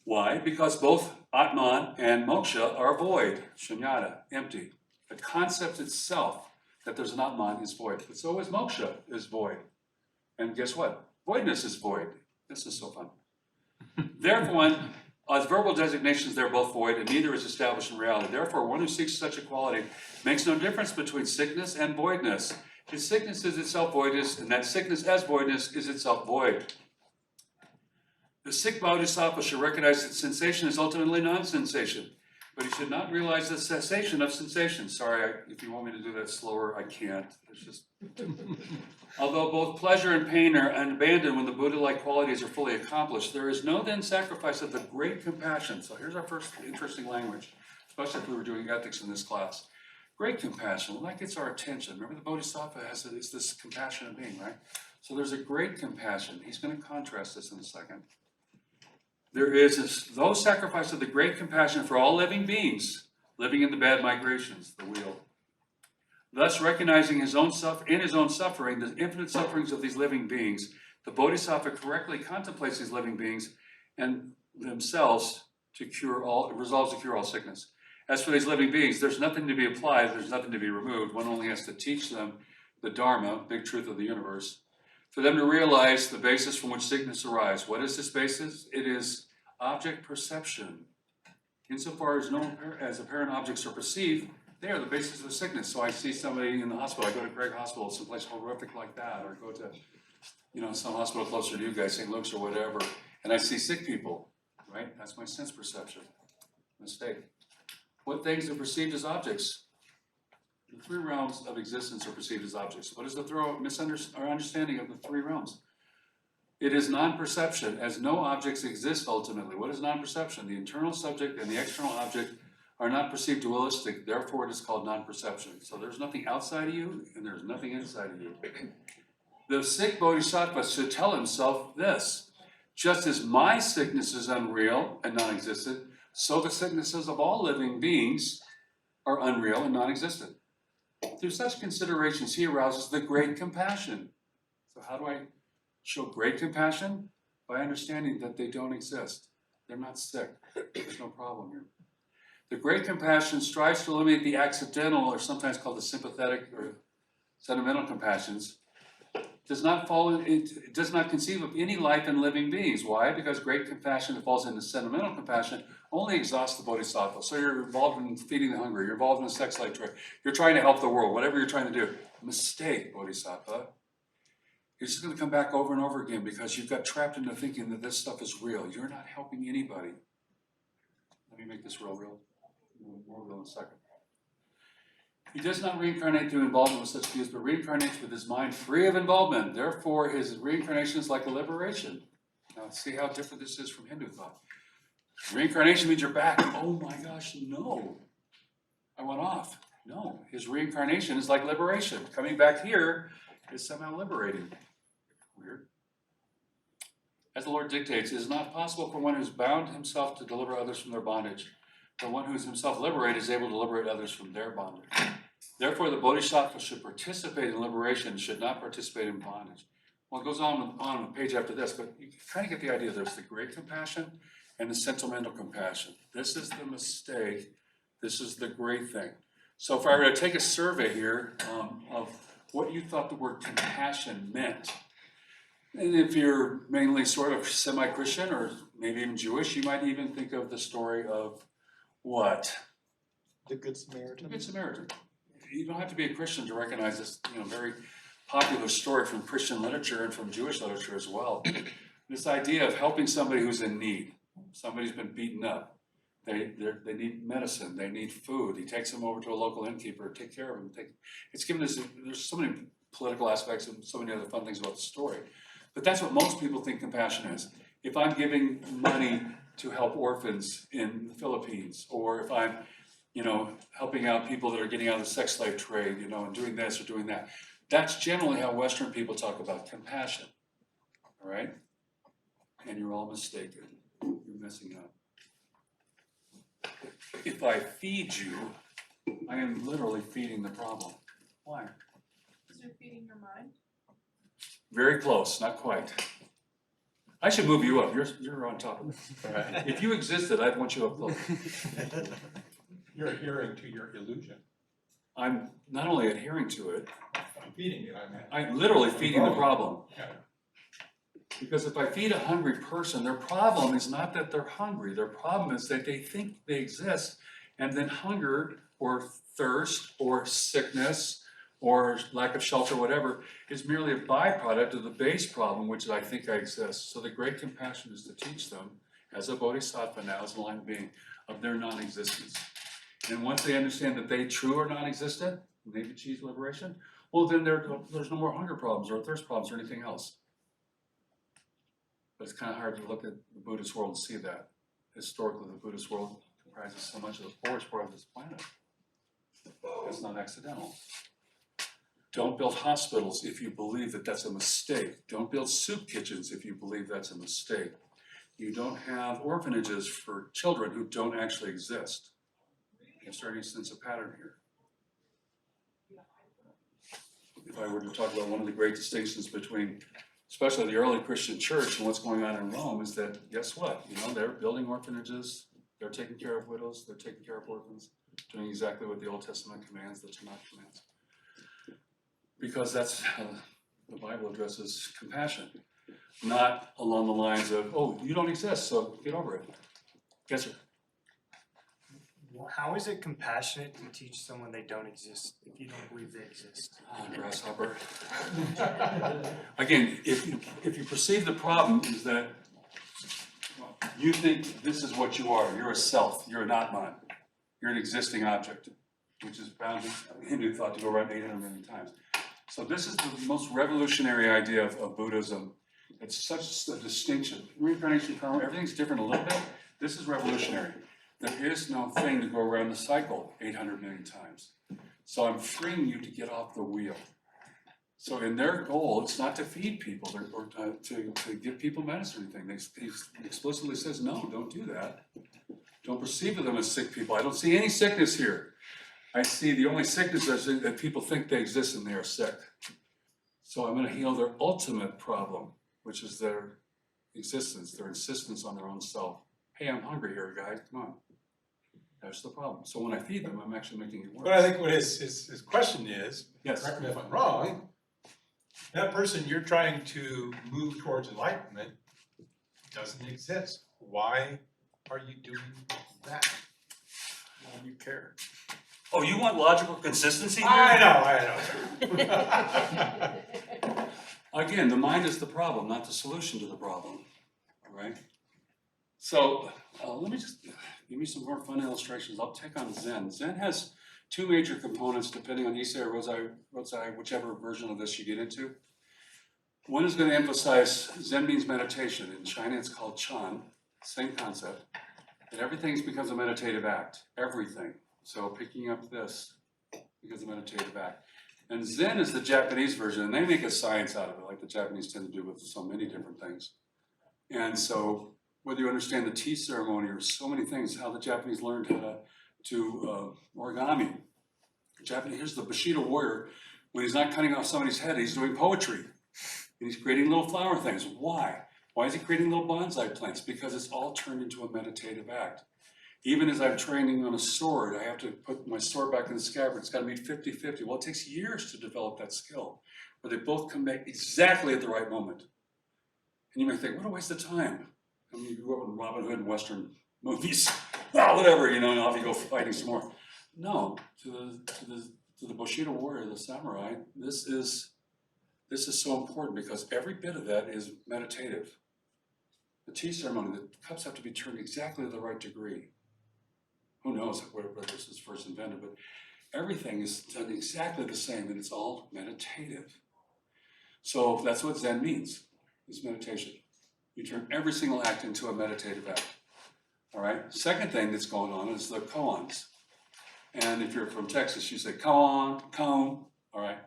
Why? Because both Atman and moksha are void, shunyata, empty. The concept itself that there's an Atman is void, but so is moksha is void. And guess what? Voidness is void. This is so fun. Therefore, as verbal designations, they're both void, and neither is established in reality. Therefore, one who seeks such equality makes no difference between sickness and voidness. His sickness is itself voidness, and that sickness as voidness is itself void. The sick bodhisattva should recognize that sensation is ultimately non-sensation, but he should not realize the cessation of sensation. Sorry, if you want me to do that slower, I can't. It's just... Although both pleasure and pain are abandoned when the Buddha-like qualities are fully accomplished, there is no then sacrifice of the great compassion. So here's our first interesting language, especially if we were doing ethics in this class. Great compassion, well, that gets our attention. Remember the Bodhisattva is this compassionate being, right? So there's a great compassion. He's going to contrast this in a second. There is no sacrifice of the great compassion for all living beings living in the bad migrations, the wheel. Thus, recognizing his own suffering, the infinite sufferings of these living beings, the Bodhisattva correctly contemplates these living beings and themselves resolves to cure all sickness. As for these living beings, there's nothing to be applied, there's nothing to be removed. One only has to teach them the Dharma, big truth of the universe, for them to realize the basis from which sickness arises. What is this basis? It is object perception. Insofar as apparent objects are perceived, they are the basis of sickness. So I see somebody in the hospital, I go to Craig Hospital, someplace horrific like that, or go to some hospital closer to you guys, St. Luke's or whatever, and I see sick people, right? That's my sense perception. Mistake. What things are perceived as objects? The 3 realms of existence are perceived as objects. What is our understanding of the 3 realms? It is non-perception, as no objects exist ultimately. What is non-perception? The internal subject and the external object are not perceived dualistic, therefore it is called non-perception. So there's nothing outside of you, and there's nothing inside of you. The sick bodhisattva should tell himself this: just as my sickness is unreal and non-existent, so the sicknesses of all living beings are unreal and non-existent. Through such considerations, he arouses the great compassion. So how do I show great compassion? By understanding that they don't exist. They're not sick. There's no problem here. The great compassion strives to eliminate the accidental, or sometimes called the sympathetic or sentimental compassions, does not fall, it does not conceive of any life in living beings. Why? Because great compassion that falls into sentimental compassion only exhausts the bodhisattva. So you're involved in feeding the hungry, you're involved in a sex slave trade, you're trying to help the world, whatever you're trying to do. Mistake, bodhisattva. You're just gonna come back over and over again because you've got trapped into thinking that this stuff is real. You're not helping anybody. Let me make this real. More real in a second. He does not reincarnate through involvement with such views, but reincarnates with his mind free of involvement. Therefore, his reincarnation is like a liberation. Now, see how different this is from Hindu thought. Reincarnation means you're back. Oh my gosh, no. I went off. No, his reincarnation is like liberation. Coming back here is somehow liberating. Weird. As the Lord dictates, it is not possible for one who's bound himself to deliver others from their bondage. But one who is himself liberated is able to liberate others from their bondage. Therefore, the bodhisattva should participate in liberation, should not participate in bondage. Well, it goes on a page after this, but you kind of get the idea. There's the great compassion and the sentimental compassion. This is the mistake. This is the great thing. So if I were to take a survey here of what you thought the word compassion meant, and if you're mainly sort of semi-Christian or maybe even Jewish, you might even think of the story of what? The Good Samaritan. The Good Samaritan. You don't have to be a Christian to recognize this, very popular story from Christian literature and from Jewish literature as well. This idea of helping somebody who's in need. Somebody's been beaten up. They need medicine. They need food. He takes them over to a local innkeeper to take care of them. It's given us, there's so many political aspects and so many other fun things about the story. But that's what most people think compassion is. If I'm giving money to help orphans in the Philippines, or if I'm, helping out people that are getting out of the sex slave trade, and doing this or doing that. That's generally how Western people talk about compassion, all right? And you're all mistaken. You're messing up. If I feed you, I am literally feeding the problem. Why? Because you're feeding your mind. Very close, not quite. I should move you up. You're on top of it. Right. If you existed, I'd want you up close. You're adhering to your illusion. I'm not only adhering to it, I'm feeding it, I meant. I'm literally feeding the problem. Yeah. Because if I feed a hungry person, their problem is not that they're hungry. Their problem is that they think they exist, and then hunger or thirst or sickness or lack of shelter, whatever, is merely a byproduct of the base problem, which is I think I exist. So the great compassion is to teach them, as a bodhisattva now, as a enlightened being, of their non-existence. And once they understand that they true are non-existent, and they've achieved liberation, well then there's no more hunger problems or thirst problems or anything else. But it's kind of hard to look at the Buddhist world and see that. Historically, the Buddhist world comprises so much of the poorest part of this planet. It's not accidental. Don't build hospitals if you believe that that's a mistake. Don't build soup kitchens if you believe that's a mistake. You don't have orphanages for children who don't actually exist. You're starting to sense a pattern here. If I were to talk about one of the great distinctions between, especially the early Christian church and what's going on in Rome, is that, guess what? They're building orphanages, they're taking care of widows, they're taking care of orphans, doing exactly what the Old Testament commands, the Tanakh commands. Because that's how the Bible addresses compassion. Not along the lines of, oh, you don't exist, so get over it. Yes, sir. Well, how is it compassionate to teach someone they don't exist if you don't believe they exist? Ah, grasshopper. Again, if you perceive the problem is that you think this is what you are, you're a self, you're an Atman, you're an existing object, which is bound in Hindu thought to go around 800 million times. So this is the most revolutionary idea of Buddhism. It's such a distinction. Reincarnation, karma, everything's different a little bit. This is revolutionary. There is no thing to go around the cycle 800 million times. So I'm freeing you to get off the wheel. So in their goal, it's not to feed people or to give people medicine or anything. He explicitly says, no, don't do that. Don't perceive them as sick people. I don't see any sickness here. I see the only sickness is that people think they exist and they are sick. So I'm going to heal their ultimate problem, which is their existence, their insistence on their own self. Hey, I'm hungry here, guys, come on. That's the problem. So when I feed them, I'm actually making it worse. But I think what his question is, Yes. correct me if I'm wrong, that person you're trying to move towards enlightenment doesn't exist. Why are you doing that? Why do you care? Oh, you want logical consistency here? I know. Again, the mind is the problem, not the solution to the problem, all right? So, let me just, give me some more fun illustrations. I'll take on Zen. Zen has two major components depending on Issei or Rozai, whichever version of this you get into. One is going to emphasize Zen means meditation. In China, it's called Chan, same concept. And everything becomes a meditative act, everything. So picking up this becomes a meditative act. And Zen is the Japanese version, and they make a science out of it, like the Japanese tend to do with so many different things. And so whether you understand the tea ceremony or so many things, how the Japanese learned how to origami. Here's the Bushido warrior. When he's not cutting off somebody's head, he's doing poetry. And he's creating little flower things. Why? Why is he creating little bonsai plants? Because it's all turned into a meditative act. Even as I'm training on a sword, I have to put my sword back in the scabbard. It's got to meet 50-50. Well, it takes years to develop that skill, where they both come back exactly at the right moment. And you may think, what a waste of time. I mean, you grew up in Robin Hood and Western movies. Well, whatever, and off you go fighting some more. No, to the Bushido warrior, the samurai, this is so important because every bit of that is meditative. The tea ceremony, the cups have to be turned exactly to the right degree. Who knows where this was first invented, but everything is done exactly the same, and it's all meditative. So that's what Zen means, is meditation. You turn every single act into a meditative act. All right? Second thing that's going on is the koans. And if you're from Texas, you say koan, all right?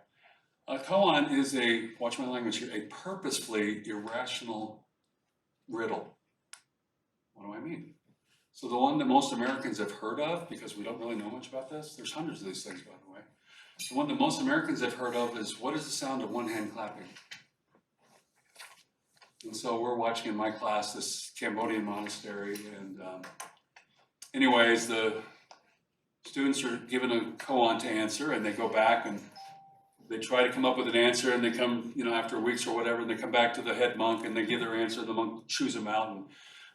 A koan is watch my language here, a purposefully irrational riddle. What do I mean? So the one that most Americans have heard of, because we don't really know much about this, there's hundreds of these things, by the way. The one that most Americans have heard of is, what is the sound of one hand clapping? And so we're watching in my class this Cambodian monastery, and anyways, the students are given a koan to answer, and they go back and they try to come up with an answer, and they come, after weeks or whatever, and they come back to the head monk, and they give their answer, the monk chews them out, and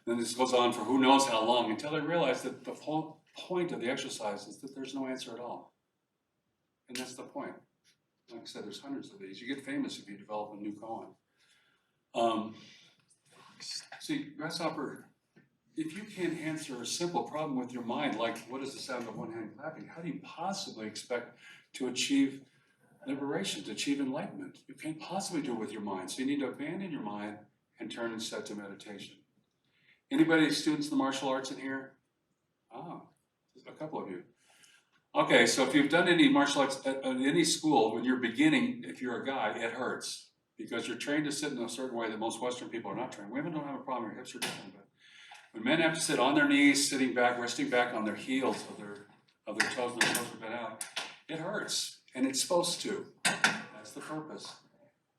then this goes on for who knows how long, until they realize that the whole point of the exercise is that there's no answer at all. And that's the point. Like I said, there's hundreds of these. You get famous if you develop a new koan. See, Grasshopper, if you can't answer a simple problem with your mind, like what is the sound of one hand clapping, how do you possibly expect to achieve liberation, to achieve enlightenment? You can't possibly do it with your mind. So you need to abandon your mind and turn instead to meditation. Anybody students in the martial arts in here? Ah, a couple of you. Okay, so if you've done any martial arts at any school, when you're beginning, if you're a guy, it hurts. Because you're trained to sit in a certain way that most Western people are not trained. Women don't have a problem, your hips are different, but when men have to sit on their knees, sitting back, resting back on their heels of their toes, and their toes are bent out, it hurts, and it's supposed to. That's the purpose.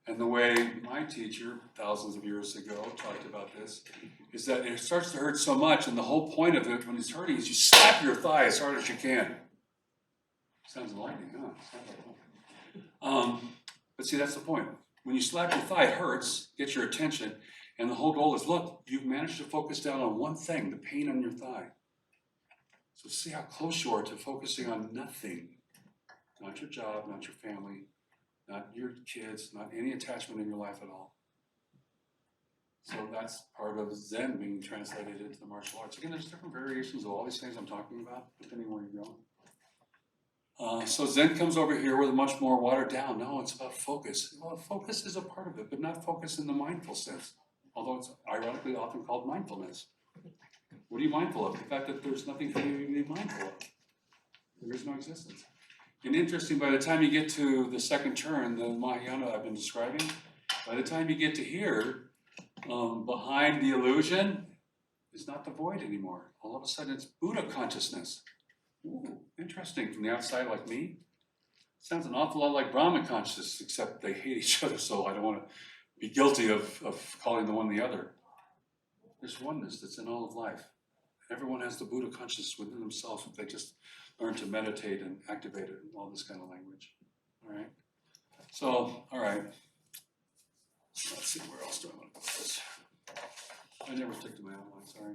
And the way my teacher, thousands of years ago, talked about this, is that it starts to hurt so much, and the whole point of it when it's hurting is you slap your thigh as hard as you can. Sounds enlightening, huh? But see, that's the point. When you slap your thigh, it hurts, gets your attention, and the whole goal is, look, you've managed to focus down on one thing, the pain on your thigh. So see how close you are to focusing on nothing. Not your job, not your family, not your kids, not any attachment in your life at all. So that's part of Zen being translated into the martial arts. Again, there's different variations of all these things I'm talking about, depending where you're going. So Zen comes over here with a much more watered down. No, it's about focus. Well, focus is a part of it, but not focus in the mindful sense. Although it's ironically often called mindfulness. What are you mindful of? The fact that there's nothing for you to be mindful of. There is no existence. And interesting, by the time you get to the second turn, the Mahayana I've been describing, by the time you get to here, behind the illusion is not the void anymore. All of a sudden it's Buddha consciousness. Ooh, interesting. From the outside, like me, sounds an awful lot like Brahman consciousness, except they hate each other, so I don't want to be guilty of calling the one the other. There's oneness that's in all of life. Everyone has the Buddha consciousness within themselves if they just learn to meditate and activate it and all this kind of language. All right? So, all right. Let's see, where else do I want to go with this? I never stick to my outline, sorry.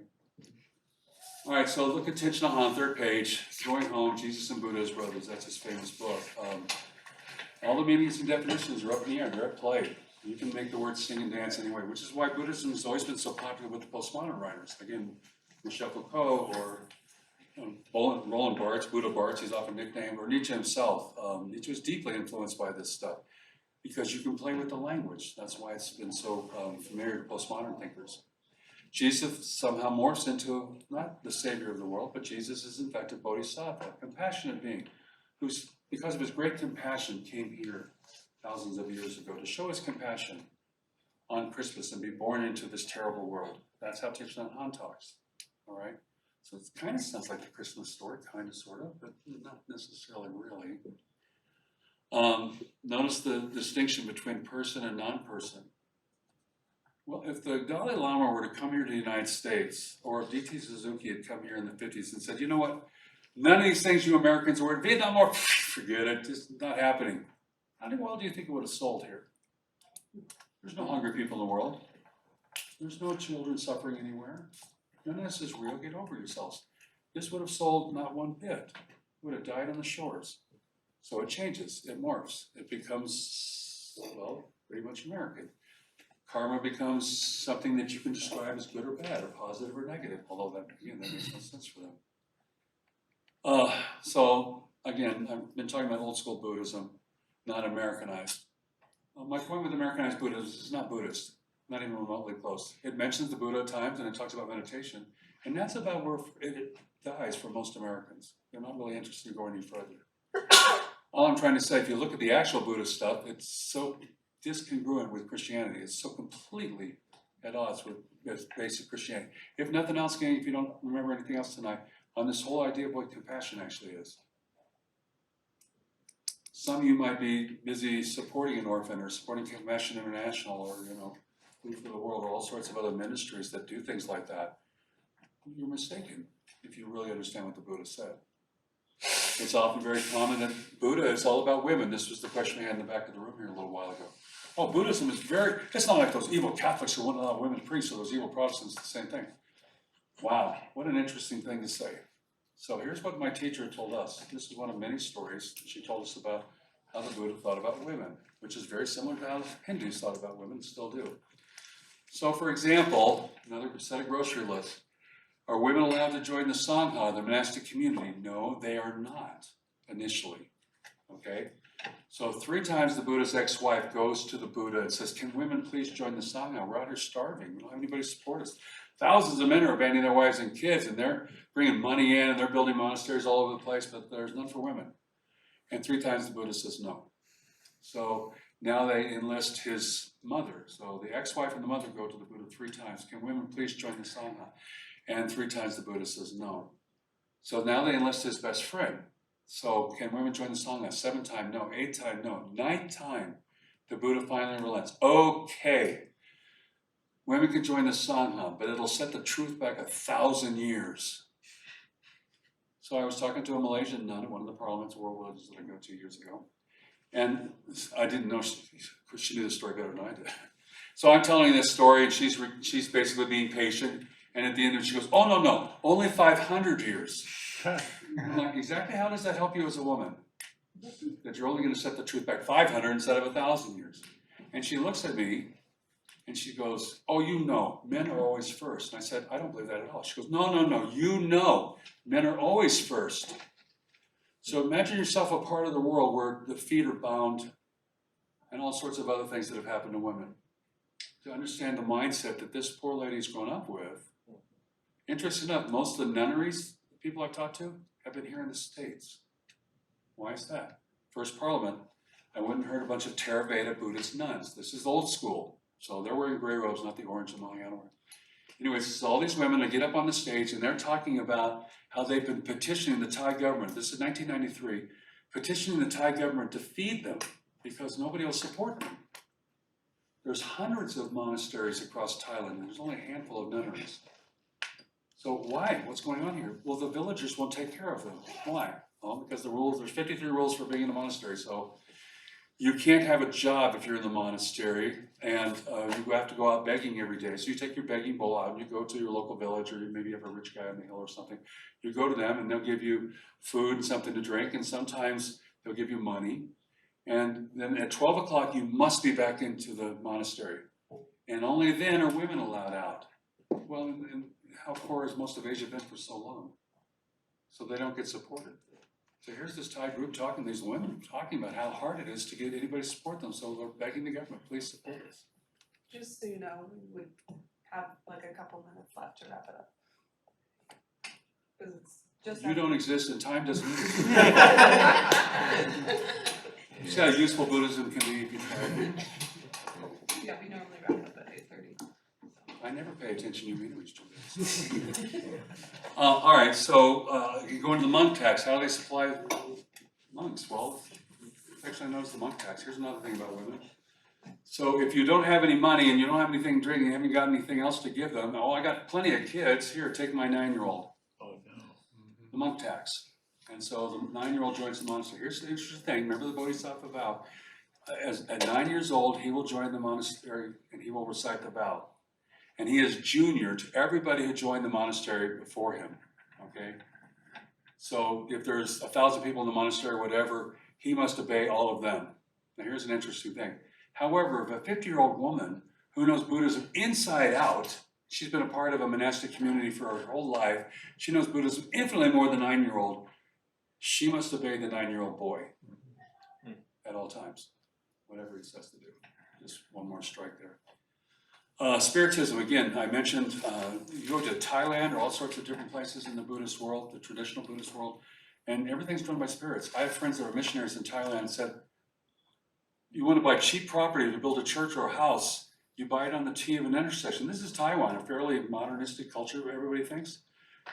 All right, so look at Thich Nhat Hanh, third page, Going Home, Jesus and Buddha as Brothers, that's his famous book. All the meanings and definitions are up in the air, they're at play. You can make the word sing and dance anyway, which is why Buddhism has always been so popular with the postmodern writers. Again, Michel Foucault or Roland Barthes, Buddha Barthes, he's often nicknamed, or Nietzsche himself. Nietzsche was deeply influenced by this stuff because you can play with the language. That's why it's been so familiar to postmodern thinkers. Jesus somehow morphs into not the savior of the world, but Jesus is in fact a bodhisattva, a compassionate being, who's, because of his great compassion, came here thousands of years ago to show his compassion on Christmas and be born into this terrible world. That's how Thich Nhat Hanh talks, all right? So it kind of sounds like the Christmas story, kind of, sort of, but not necessarily really. Notice the distinction between person and non-person. Well, if the Dalai Lama were to come here to the United States, or if D.T. Suzuki had come here in the 50s and said, you know what, none of these things you Americans were in Vietnam War, forget it, it's not happening. How well do you think it would have sold here? There's no hungry people in the world. There's no children suffering anywhere. None of this is real, get over yourselves. This would have sold not one bit. It would have died on the shores. So it changes, it morphs. It becomes, well, pretty much American. Karma becomes something that you can describe as good or bad, or positive or negative, although that, again, that makes no sense for them. So, again, I've been talking about old school Buddhism, not Americanized. My point with Americanized Buddhism is it's not Buddhist, not even remotely close. It mentions the Buddha at times and it talks about meditation, and that's about where it dies for most Americans. They're not really interested in going any further. All I'm trying to say, if you look at the actual Buddhist stuff, it's so discongruent with Christianity. It's so completely at odds with basic Christianity. If nothing else, gang, if you don't remember anything else tonight, on this whole idea of what compassion actually is. Some of you might be busy supporting an orphan or supporting Compassion International or, Food for the World or all sorts of other ministries that do things like that. You're mistaken if you really understand what the Buddha said. It's often very common that Buddha is all about women. This was the question we had in the back of the room here a little while ago. Oh, Buddhism is it's not like those evil Catholics who wouldn't allow women to preach, or those evil Protestants, the same thing. Wow, what an interesting thing to say. So here's what my teacher told us. This is one of many stories she told us about how the Buddha thought about women, which is very similar to how Hindus thought about women, still do. So for example, another set of grocery lists. Are women allowed to join the Sangha, the monastic community? No, they are not, initially, okay? So 3 times the Buddha's ex-wife goes to the Buddha and says, can women please join the Sangha? We're out here starving, we don't have anybody to support us. Thousands of men are abandoning their wives and kids, and they're bringing money in, and they're building monasteries all over the place, but there's none for women. And 3 times the Buddha says no. So now they enlist his mother. So the ex-wife and the mother go to the Buddha 3 times. Can women please join the Sangha? And 3 times the Buddha says no. So now they enlist his best friend. So can women join the Sangha? 7 times, no. 8 times, no. 9th time, the Buddha finally relents. Okay, women can join the Sangha, but it'll set the truth back 1,000 years. So I was talking to a Malaysian nun at one of the parliaments, world religions that I go to years ago. And I didn't know, she knew the story better than I did. So I'm telling this story, and she's basically being patient. And at the end of it, she goes, oh, no, only 500 years. I'm like, exactly how does that help you as a woman? That you're only going to set the truth back 500 instead of 1,000 years. And she looks at me, and she goes, oh, men are always first. And I said, I don't believe that at all. She goes, no, men are always first. So imagine yourself a part of the world where the feet are bound and all sorts of other things that have happened to women. To understand the mindset that this poor lady's grown up with. Interesting enough, most of the nunneries, people I've talked to, have been here in the States. Why is that? First Parliament, I went and heard a bunch of Theravada Buddhist nuns. This is old school. So they're wearing gray robes, not the orange and Mahayana wear. Anyways, so all these women, they get up on the stage and they're talking about how they've been petitioning the Thai government. This is 1993, petitioning the Thai government to feed them because nobody will support them. There's hundreds of monasteries across Thailand, and there's only a handful of nunneries. So why? What's going on here? Well, the villagers won't take care of them. Why? Well, because the rules, there's 53 rules for being in a monastery, so You can't have a job if you're in the monastery, and you have to go out begging every day. So you take your begging bowl out and you go to your local village, or maybe you have a rich guy on the hill or something. You go to them and they'll give you food and something to drink, and sometimes they'll give you money. And then at 12 o'clock you must be back into the monastery. And only then are women allowed out. Well, and how poor has most of Asia been for so long? So they don't get supported. So here's this Thai group talking, these women talking about how hard it is to get anybody to support them. So they're begging the government, please support us. Just so you know, we would have like a couple minutes left to wrap it up. Cause it's just. You don't exist and time doesn't exist. You see how useful Buddhism can be if you try. Yeah, we normally wrap up at 8:30. I never pay attention to your reach to all right, so you go into the monk tax. How do they supply monks? Well, actually I noticed the monk tax. Here's another thing about women. So if you don't have any money and you don't have anything to drink and you haven't got anything else to give them, oh, I got plenty of kids. Here, take my 9-year-old. Oh, no. The monk tax. And so the 9-year-old joins the monastery. Here's the interesting thing. Remember the Bodhisattva vow. At 9 years old, he will join the monastery and he will recite the vow. And he is junior to everybody who joined the monastery before him, okay? So if there's 1,000 people in the monastery or whatever, he must obey all of them. Now here's an interesting thing. However, if a 50-year-old woman who knows Buddhism inside out, she's been a part of a monastic community for her whole life, she knows Buddhism infinitely more than a 9-year-old, she must obey the 9-year-old boy at all times, whatever he says to do. Just one more strike there. Spiritism, again, I mentioned, you go to Thailand or all sorts of different places in the Buddhist world, the traditional Buddhist world, and everything's run by spirits. I have friends that are missionaries in Thailand and said, you want to buy cheap property to build a church or a house, you buy it on the T of an intersection. This is Taiwan, a fairly modernistic culture, everybody thinks.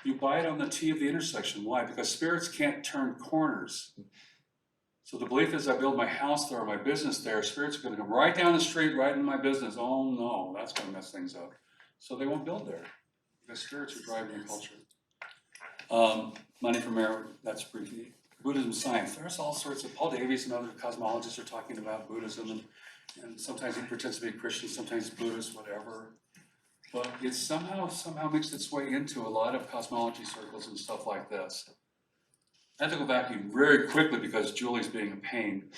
You buy it on the T of the intersection. Why? Because spirits can't turn corners. So the belief is I build my house there or my business there, spirits are going to come right down the street, right into my business. Oh no, that's going to mess things up. So they won't build there because spirits are driving the culture. Money for merit, that's briefly. Buddhism science, there's all sorts of, Paul Davies and other cosmologists are talking about Buddhism and sometimes he pretends to be Christian, sometimes Buddhist, whatever. But it's somehow mixed its way into a lot of cosmology circles and stuff like this. I have to go back very quickly because Julie's being a pain.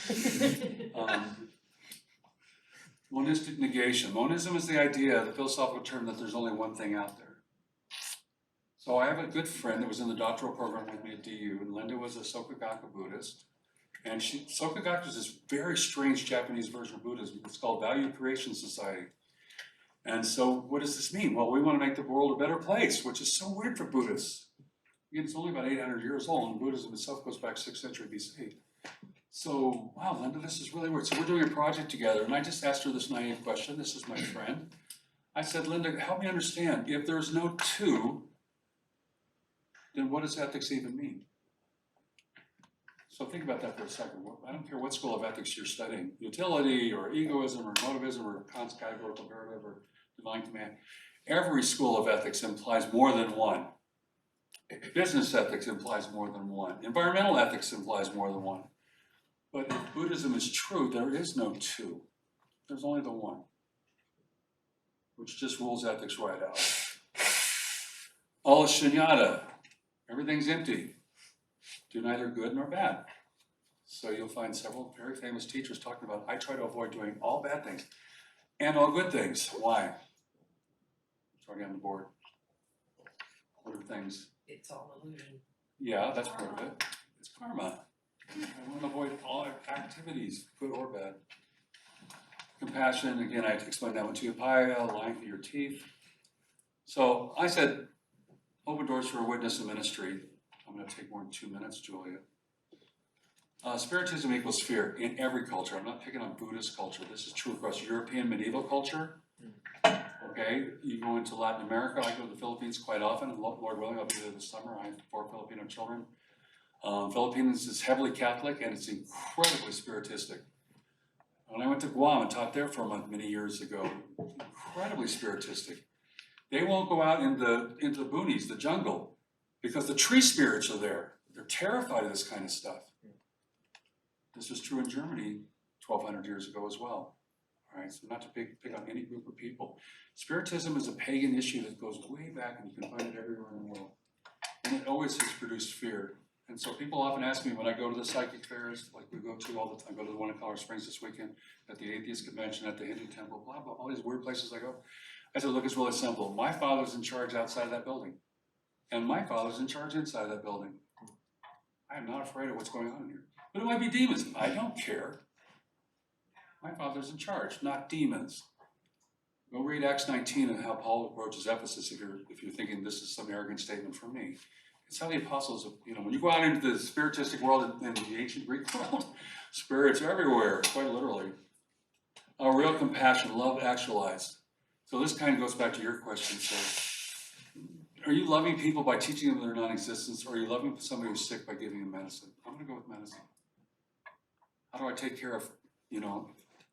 Monistic negation. Monism is the idea, the philosophical term that there's only one thing out there. So I have a good friend that was in the doctoral program with me at DU, and Linda was a Soka Buddhist. And Soka is this very strange Japanese version of Buddhism. It's called Value Creation Society. And so what does this mean? Well, we want to make the world a better place, which is so weird for Buddhists. Again, it's only about 800 years old, and Buddhism itself goes back 6th century BC. So, wow, Linda, this is really weird. So we're doing a project together, and I just asked her this naive question. This is my friend. I said, Linda, help me understand. If there's no two, then what does ethics even mean? So think about that for a second. I don't care what school of ethics you're studying, utility or egoism or motivism or Kant's categorical imperative or divine command. Every school of ethics implies more than one. Business ethics implies more than one. Environmental ethics implies more than one. But if Buddhism is true, there is no two. There's only the one, which just rules ethics right out. All is shunyata. Everything's empty. Do neither good nor bad. So you'll find several very famous teachers talking about, I try to avoid doing all bad things and all good things. Why? It's already on the board. What are things? It's all illusion. Yeah, that's part of it. It's karma. I want to avoid all activities, good or bad. Compassion, again, I explained that one to you. Paya, lying through your teeth. So I said, open doors for a witness and ministry. I'm going to take more than 2 minutes, Julia. Spiritism equals fear in every culture. I'm not picking on Buddhist culture. This is true across European medieval culture. Okay, you go into Latin America. I go to the Philippines quite often. Lord willing, I'll be there this summer. I have 4 Filipino children. Philippines is heavily Catholic and it's incredibly spiritistic. When I went to Guam and taught there for a month many years ago, incredibly spiritistic. They won't go out into the boonies, the jungle, because the tree spirits are there. They're terrified of this kind of stuff. This was true in Germany 1,200 years ago as well. All right, so not to pick on any group of people. Spiritism is a pagan issue that goes way back, and you can find it everywhere in the world. And it always has produced fear. And so people often ask me when I go to the psychic fairs, like we go to all the time, go to the one in Colorado Springs this weekend, at the Atheist Convention, at the Hindu Temple, blah, blah, all these weird places I go. I said, look, it's really simple. My father's in charge outside of that building. And my father's in charge inside of that building. I am not afraid of what's going on in here. But it might be demons. I don't care. My father's in charge, not demons. Go read Acts 19 and how Paul approaches Ephesus if you're thinking this is some arrogant statement from me. It's how the apostles, when you go out into the spiritistic world and the ancient Greek world, spirits are everywhere, quite literally. Real compassion, love actualized. So this kind of goes back to your question. So, are you loving people by teaching them their non-existence, or are you loving somebody who's sick by giving them medicine? I'm going to go with medicine. How do I take care of,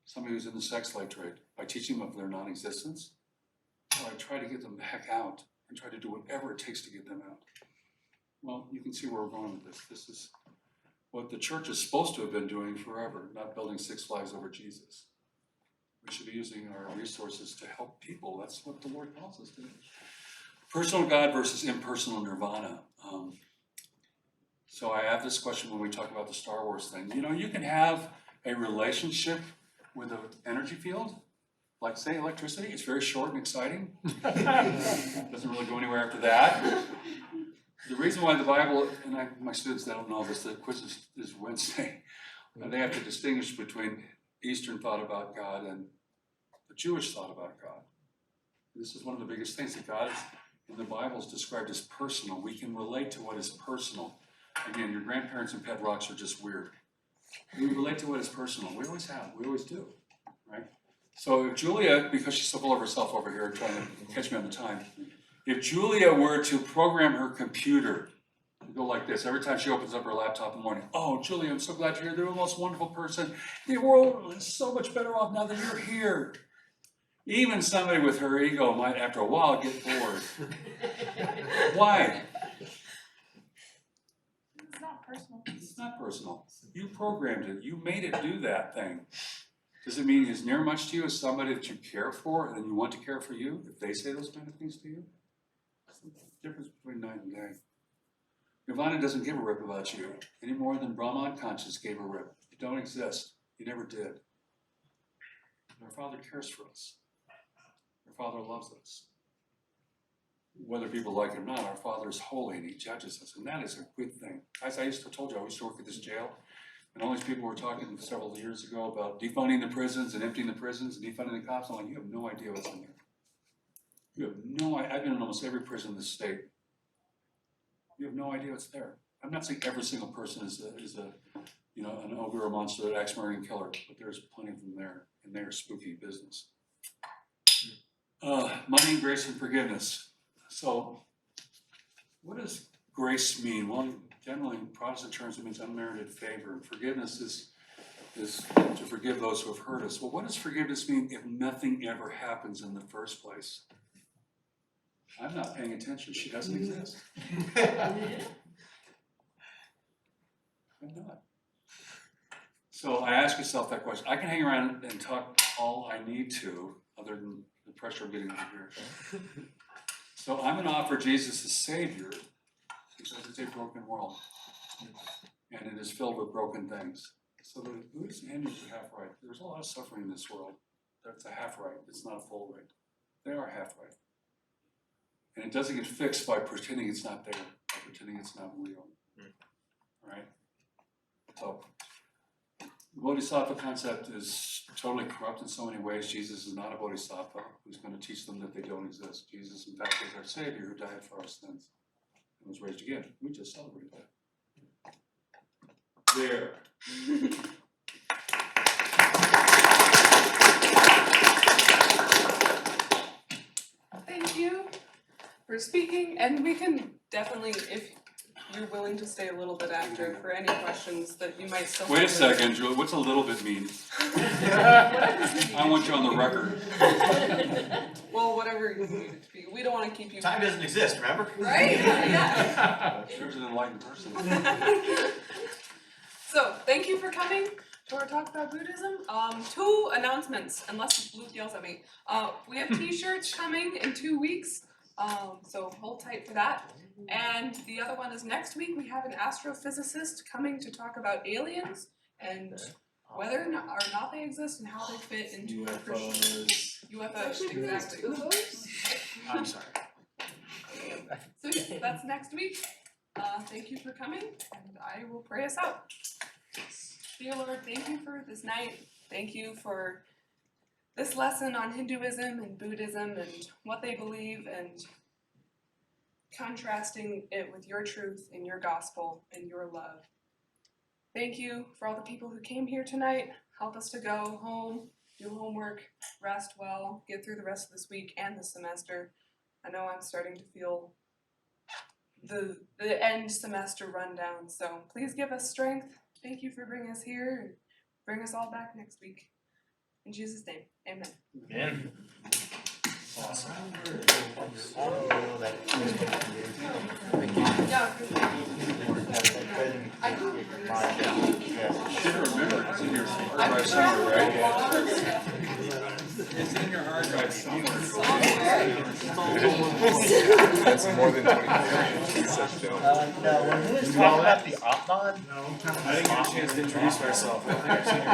somebody who's in the sex slave trade? By teaching them of their non-existence? Or I try to get them the heck out and try to do whatever it takes to get them out. Well, you can see where we're going with this. This is what the church is supposed to have been doing forever, not building Six Flags over Jesus. We should be using our resources to help people. That's what the Lord calls us to do. Personal God versus impersonal nirvana. So I have this question when we talk about the Star Wars thing. You can have a relationship with an energy field, like say electricity. It's very short and exciting. Doesn't really go anywhere after that. The reason why the Bible, and my students, they don't know this, the quiz is Wednesday, and they have to distinguish between Eastern thought about God and the Jewish thought about God. This is one of the biggest things, that God is, in the Bible is described as personal. We can relate to what is personal. Again, your grandparents and pet rocks are just weird. We relate to what is personal. We always have. We always do. Right? So if Julia, because she's so full of herself over here trying to catch me on the time, if Julia were to program her computer to go like this, every time she opens up her laptop in the morning, oh, Julia, I'm so glad you're here. You're the most wonderful person. The world is so much better off now that you're here. Even somebody with her ego might, after a while, get bored. Why? It's not personal. It's not personal. You programmed it. You made it do that thing. Does it mean as near much to you as somebody that you care for and you want to care for you, if they say those kind of things to you? That's the difference between night and day. Nirvana doesn't give a rip about you any more than Brahman conscious gave a rip. You don't exist. You never did. Our Father cares for us. Our Father loves us. Whether people like it or not, our Father is holy and He judges us, and that is a good thing. As I used to work at this jail, and all these people were talking several years ago about defunding the prisons and emptying the prisons and defunding the cops. I'm like, you have no idea what's in there. You have no idea. I've been in almost every prison in the state. You have no idea what's there. I'm not saying every single person is an ogre or monster, an axe-murdering killer, but there's plenty of them there, and they're spooky business. Money, grace, and forgiveness. So, what does grace mean? Well, generally in Protestant terms, it means unmerited favor. And forgiveness is to forgive those who have hurt us. Well, what does forgiveness mean if nothing ever happens in the first place? I'm not paying attention. She doesn't exist. I'm not. So I ask yourself that question. I can hang around and talk all I need to, other than the pressure of getting over here. So I'm going to offer Jesus as Savior because it's a broken world. And it is filled with broken things. So the Buddhist Hindus are half right. There's a lot of suffering in this world. That's a half right. It's not a full right. They are half right. And it doesn't get fixed by pretending it's not there, by pretending it's not real. Right? So the Bodhisattva concept is totally corrupt in so many ways. Jesus is not a Bodhisattva who's going to teach them that they don't exist. Jesus, in fact, is our Savior who died for our sins and was raised again. We just celebrated that. There. Thank you for speaking, and we can definitely, if you're willing to stay a little bit after for any questions that you might still have. Wait a second, Julie. What's a little bit mean? I want you on the record. Well, whatever you need it to be. We don't want to keep you. Time doesn't exist, remember? Right? Yeah. There's an enlightened person. So, thank you for coming. to our talk about Buddhism. 2 announcements, unless Luke yells at me. We have t-shirts coming in 2 weeks, so hold tight for that. And the other one is next week we have an astrophysicist coming to talk about aliens and whether or not they exist and how they fit into UFOs, exactly. I'm sorry. So yeah, that's next week. Thank you for coming, and I will pray us out. Dear Lord, thank you for this night. Thank you for this lesson on Hinduism and Buddhism and what they believe, and contrasting it with your truth and your gospel and your love. Thank you for all the people who came here tonight. Help us to go home, do homework, rest well, get through the rest of this week and the semester. I know I'm starting to feel the end semester rundown, so please give us strength. Thank you for bringing us here and bring us all back next week. In Jesus' name, amen. Man. Awesome. Should remember, it's in your hard drive somewhere, right? It's in your hard drive somewhere. That's more than 20 minutes. No, when he was talking about the op mod, I didn't get a chance to introduce myself. I think I've seen your